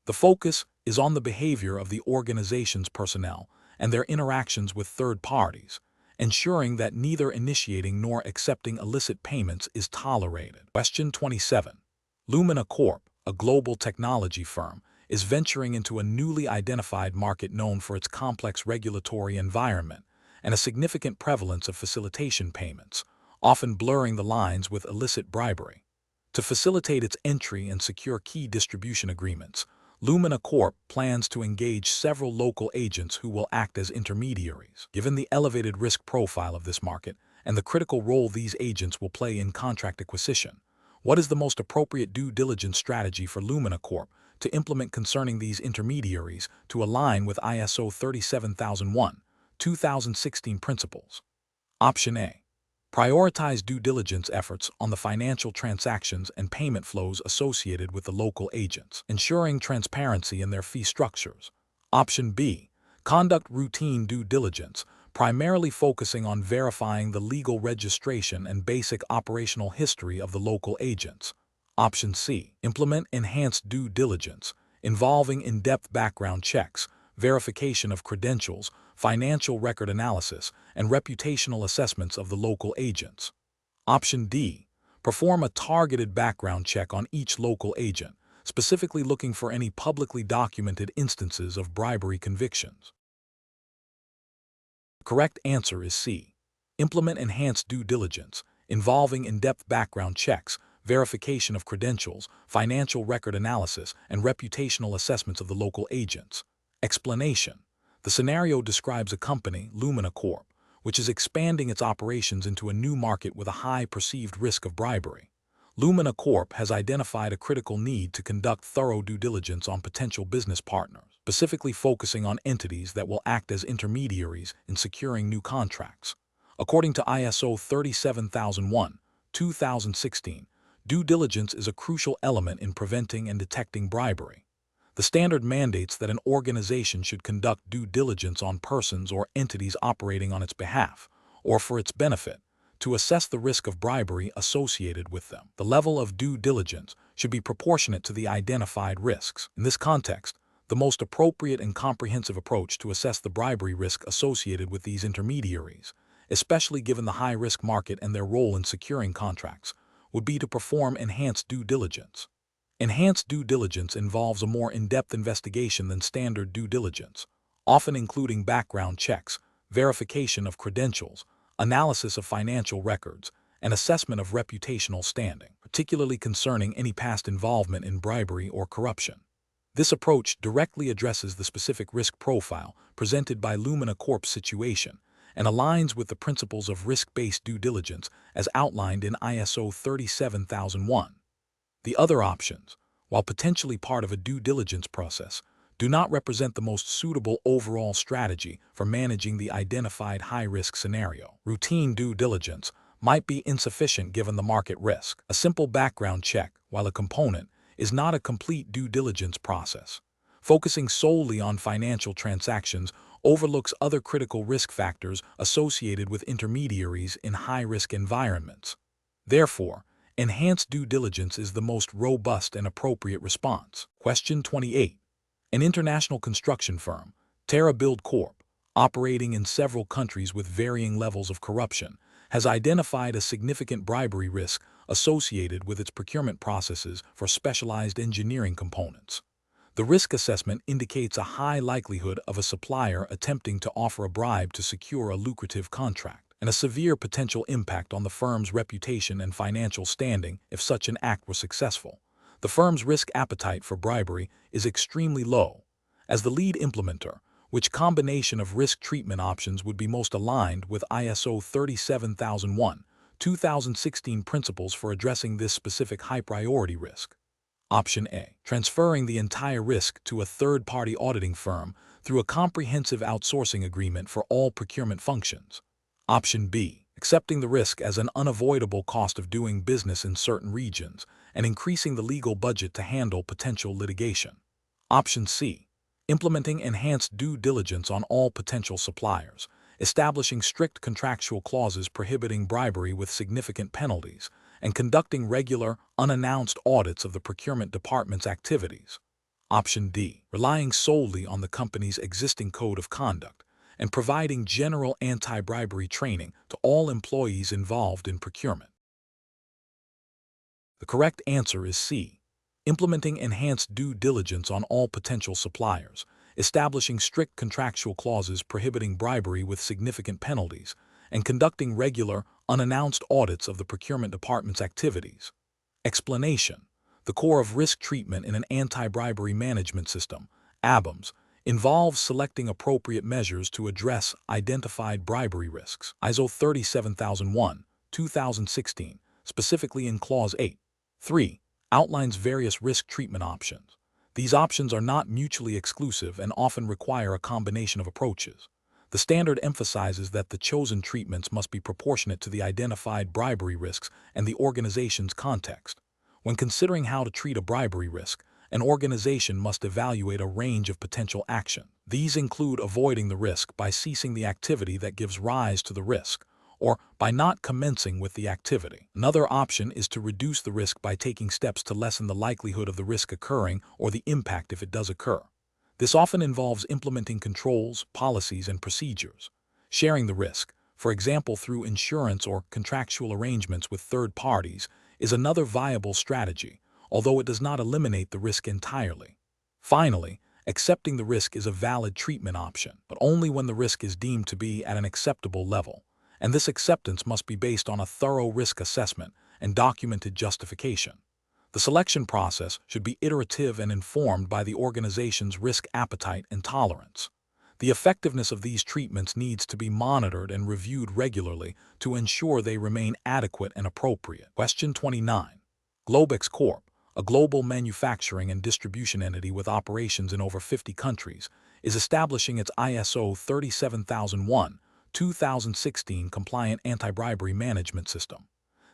The focus is on the behavior of the organization's personnel and their interactions with third parties, ensuring that neither initiating nor accepting illicit payments is tolerated. Question 27. Lumina Corp., a global technology firm, is venturing into a newly identified market known for its complex regulatory environment and a significant prevalence of facilitation payments, often blurring the lines with illicit bribery. To facilitate its entry and secure key distribution agreements, Lumina Corp plans to engage several local agents who will act as intermediaries. Given the elevated risk profile of this market and the critical role these agents will play in contract acquisition, what is the most appropriate due diligence strategy for Lumina Corp to implement concerning these intermediaries to align with ISO 37001/2016 principles? Option A. Prioritize due diligence efforts on the financial transactions and payment flows associated with the local agents, ensuring transparency in their fee structures. Option B. Conduct routine due diligence, primarily focusing on verifying the legal registration and basic operational history of the local agents. Option C. Implement enhanced due diligence, involving in-depth background checks, verification of credentials, financial record analysis, and reputational assessments of the local agents. Option D. Perform a targeted background check on each local agent, specifically looking for any publicly documented instances of bribery convictions. The correct answer is C. Implement enhanced due diligence, involving in-depth background checks, verification of credentials, financial record analysis, and reputational assessments of the local agents. Explanation. The scenario describes a company, Lumina Corp., which is expanding its operations into a new market with a high perceived risk of bribery. Lumina Corp. Has identified a critical need to conduct thorough due diligence on potential business partners, specifically focusing on entities that will act as intermediaries in securing new contracts. According to ISO 37001/2016, due diligence is a crucial element in preventing and detecting bribery. The standard mandates that an organization should conduct due diligence on persons or entities operating on its behalf, or for its benefit, to assess the risk of bribery associated with them. The level of due diligence should be proportionate to the identified risks. In this context, the most appropriate and comprehensive approach to assess the bribery risk associated with these intermediaries, especially given the high-risk market and their role in securing contracts, would be to perform enhanced due diligence. Enhanced due diligence involves a more in-depth investigation than standard due diligence, often including background checks, verification of credentials, analysis of financial records, and assessment of reputational standing, particularly concerning any past involvement in bribery or corruption. This approach directly addresses the specific risk profile presented by Lumina Corp's situation and aligns with the principles of risk-based due diligence as outlined in ISO 37001. The other options, while potentially part of a due diligence process, do not represent the most suitable overall strategy for managing the identified high-risk scenario. Routine due diligence might be insufficient given the market risk. A simple background check, while a component, is not a complete due diligence process. Focusing solely on financial transactions overlooks other critical risk factors associated with intermediaries in high-risk environments. Therefore, enhanced due diligence is the most robust and appropriate response. Question 28. An international construction firm, Terra Build Corp., operating in several countries with varying levels of corruption, has identified a significant bribery risk associated with its procurement processes for specialized engineering components. The risk assessment indicates a high likelihood of a supplier attempting to offer a bribe to secure a lucrative contract, and a severe potential impact on the firm's reputation and financial standing if such an act were successful. The firm's risk appetite for bribery is extremely low. As the lead implementer, which combination of risk treatment options would be most aligned with ISO 37001/2016 principles for addressing this specific high-priority risk? Option A. Transferring the entire risk to a third-party auditing firm through a comprehensive outsourcing agreement for all procurement functions. Option B. Accepting the risk as an unavoidable cost of doing business in certain regions and increasing the legal budget to handle potential litigation. Option C. Implementing enhanced due diligence on all potential suppliers, establishing strict contractual clauses prohibiting bribery with significant penalties, and conducting regular, unannounced audits of the procurement department's activities. Option D. Relying solely on the company's existing code of conduct and providing general anti-bribery training to all employees involved in procurement. The correct answer is C. implementing enhanced due diligence on all potential suppliers, establishing strict contractual clauses prohibiting bribery with significant penalties, and conducting regular, unannounced audits of the procurement department's activities. Explanation: the core of risk treatment in an anti-bribery management system, ABAMS, involves selecting appropriate measures to address identified bribery risks. ISO 37001, 2016, specifically in Clause 8. 3. Outlines various risk treatment options. These options are not mutually exclusive and often require a combination of approaches. The standard emphasizes that the chosen treatments must be proportionate to the identified bribery risks and the organization's context. When considering how to treat a bribery risk, an organization must evaluate a range of potential action. These include avoiding the risk by ceasing the activity that gives rise to the risk, or by not commencing with the activity. Another option is to reduce the risk by taking steps to lessen the likelihood of the risk occurring or the impact if it does occur. This often involves implementing controls, policies, and procedures. Sharing the risk, for example through insurance or contractual arrangements with third parties, is another viable strategy, although it does not eliminate the risk entirely. Finally, accepting the risk is a valid treatment option, but only when the risk is deemed to be at an acceptable level, and this acceptance must be based on a thorough risk assessment and documented justification. The selection process should be iterative and informed by the organization's risk appetite and tolerance. The effectiveness of these treatments needs to be monitored and reviewed regularly to ensure they remain adequate and appropriate. Question 29. Globex Corp., a global manufacturing and distribution entity with operations in over 50 countries, is establishing its ISO 37001, 2016 compliant anti-bribery management system.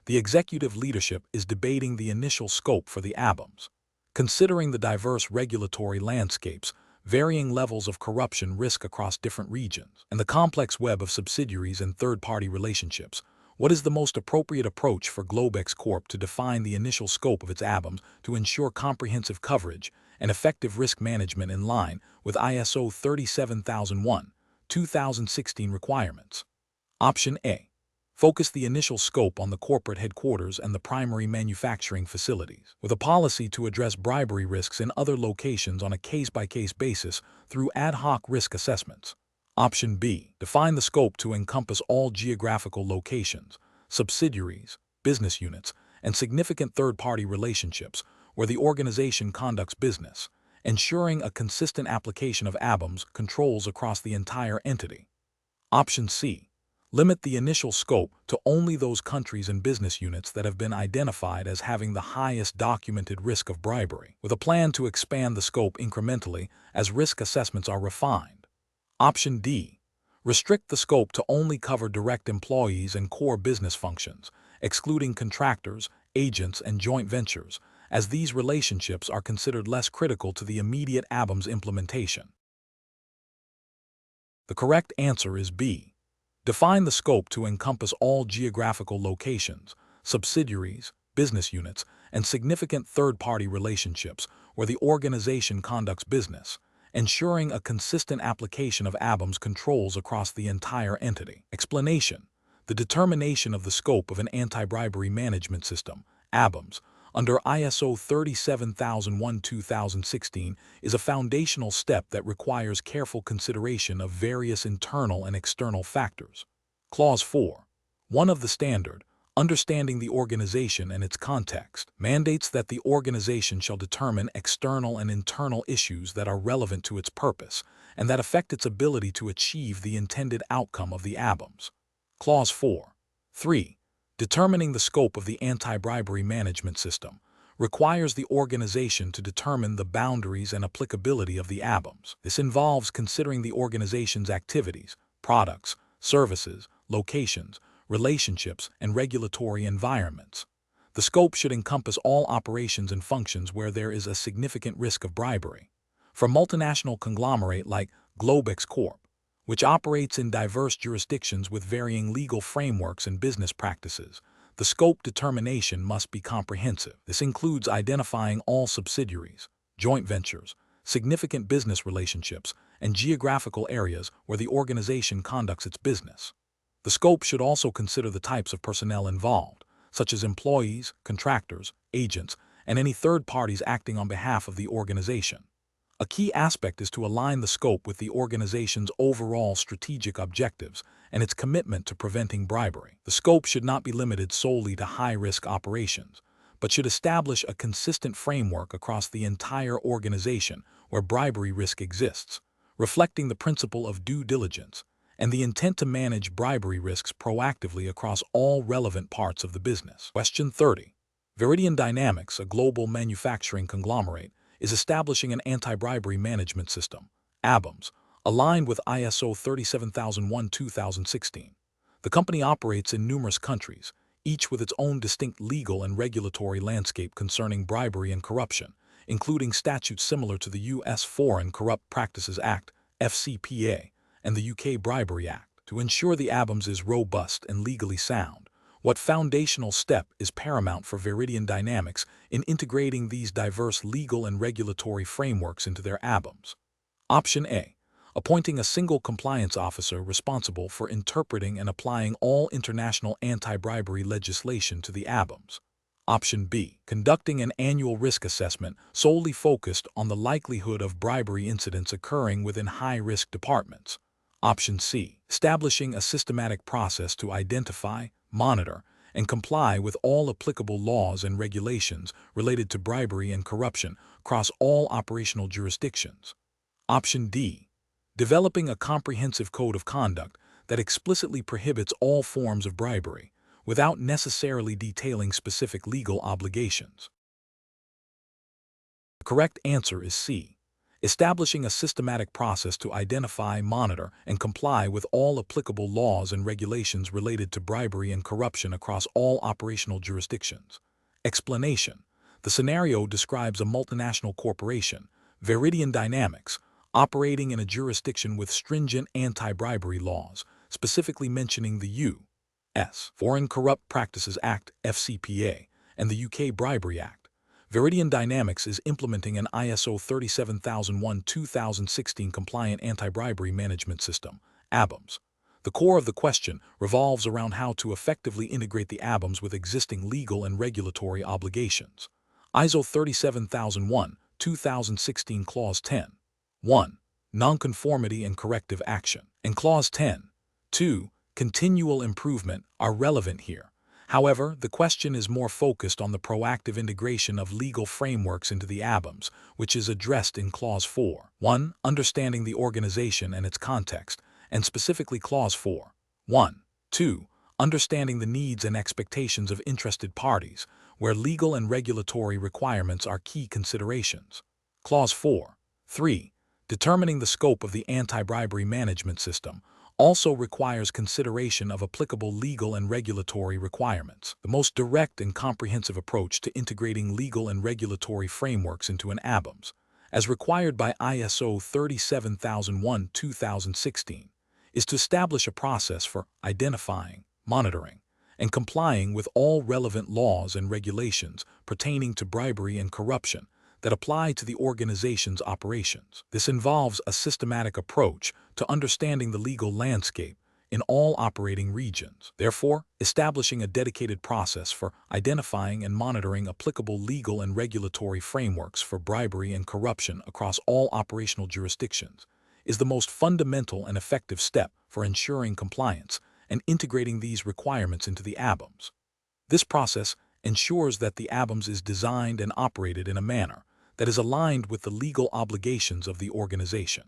The executive leadership is debating the initial scope for the ABAMS. Considering the diverse regulatory landscapes, varying levels of corruption risk across different regions, and the complex web of subsidiaries and third-party relationships, what is the most appropriate approach for Globex Corp to define the initial scope of its ABAMS to ensure comprehensive coverage and effective risk management in line with ISO 37001, 2016 requirements? Option A. Focus the initial scope on the corporate headquarters and the primary manufacturing facilities, with a policy to address bribery risks in other locations on a case-by-case basis through ad hoc risk assessments. Option B. Define the scope to encompass all geographical locations, subsidiaries, business units, and significant third-party relationships where the organization conducts business, ensuring a consistent application of ABAMS controls across the entire entity. Option C. Limit the initial scope to only those countries and business units that have been identified as having the highest documented risk of bribery, with a plan to expand the scope incrementally as risk assessments are refined. Option D. Restrict the scope to only cover direct employees and core business functions, excluding contractors, agents, and joint ventures, as these relationships are considered less critical to the immediate ABAMS implementation. The correct answer is B. Define the scope to encompass all geographical locations, subsidiaries, business units, and significant third-party relationships where the organization conducts business, ensuring a consistent application of ABAMS controls across the entire entity. Explanation: the determination of the scope of an anti-bribery management system, ABAMS, under ISO 37001-2016 is a foundational step that requires careful consideration of various internal and external factors. Clause 4. 1 of the standard, understanding the organization and its context, mandates that the organization shall determine external and internal issues that are relevant to its purpose and that affect its ability to achieve the intended outcome of the ABAMS. Clause 4. 3. Determining the scope of the anti-bribery management system requires the organization to determine the boundaries and applicability of the ABAMS. This involves considering the organization's activities, products, services, locations, relationships, and regulatory environments. The scope should encompass all operations and functions where there is a significant risk of bribery. For a multinational conglomerate like Globex Corp., which operates in diverse jurisdictions with varying legal frameworks and business practices, the scope determination must be comprehensive. This includes identifying all subsidiaries, joint ventures, significant business relationships, and geographical areas where the organization conducts its business. The scope should also consider the types of personnel involved, such as employees, contractors, agents, and any third parties acting on behalf of the organization. A key aspect is to align the scope with the organization's overall strategic objectives and its commitment to preventing bribery. The scope should not be limited solely to high-risk operations, but should establish a consistent framework across the entire organization where bribery risk exists, reflecting the principle of due diligence and the intent to manage bribery risks proactively across all relevant parts of the business. Question 30. Veridian Dynamics, a global manufacturing conglomerate, is establishing an anti-bribery management system, ABAMS, aligned with ISO 37001-2016. The company operates in numerous countries, each with its own distinct legal and regulatory landscape concerning bribery and corruption, including statutes similar to the U.S. Foreign Corrupt Practices Act, FCPA, and the U.K. Bribery Act. To ensure the ABAMS is robust and legally sound, what foundational step is paramount for Veridian Dynamics in integrating these diverse legal and regulatory frameworks into their ABAMS? Option A. Appointing a single compliance officer responsible for interpreting and applying all international anti-bribery legislation to the ABAMS. Option B. Conducting an annual risk assessment solely focused on the likelihood of bribery incidents occurring within high-risk departments. Option C. Establishing a systematic process to identify, monitor, and comply with all applicable laws and regulations related to bribery and corruption across all operational jurisdictions. Option D. Developing a comprehensive code of conduct that explicitly prohibits all forms of bribery, without necessarily detailing specific legal obligations. The correct answer is C. Establishing a systematic process to identify, monitor, and comply with all applicable laws and regulations related to bribery and corruption across all operational jurisdictions. Explanation: the scenario describes a multinational corporation, Veridian Dynamics, operating in a jurisdiction with stringent anti-bribery laws, specifically mentioning the U.S. Foreign Corrupt Practices Act, FCPA, and the UK Bribery Act. Veridian Dynamics is implementing an ISO 37001-2016 compliant anti-bribery management system, ABAMS. The core of the question revolves around how to effectively integrate the ABAMS with existing legal and regulatory obligations. ISO 37001-2016 Clause 10. 1. Nonconformity and corrective action. And Clause 10. 2. Continual improvement are relevant here. However, the question is more focused on the proactive integration of legal frameworks into the ABAMS, which is addressed in Clause 4. 1. Understanding the organization and its context, and specifically Clause 4. 1. 2. Understanding the needs and expectations of interested parties, where legal and regulatory requirements are key considerations. Clause 4. 3. Determining the scope of the anti-bribery management system also requires consideration of applicable legal and regulatory requirements. The most direct and comprehensive approach to integrating legal and regulatory frameworks into an ABAMS, as required by ISO 37001-2016, is to establish a process for identifying, monitoring, and complying with all relevant laws and regulations pertaining to bribery and corruption that apply to the organization's operations. This involves a systematic approach to understanding the legal landscape in all operating regions. Therefore, establishing a dedicated process for identifying and monitoring applicable legal and regulatory frameworks for bribery and corruption across all operational jurisdictions is the most fundamental and effective step for ensuring compliance and integrating these requirements into the ABAMS. This process ensures that the ABAMS is designed and operated in a manner that is aligned with the legal obligations of the organization.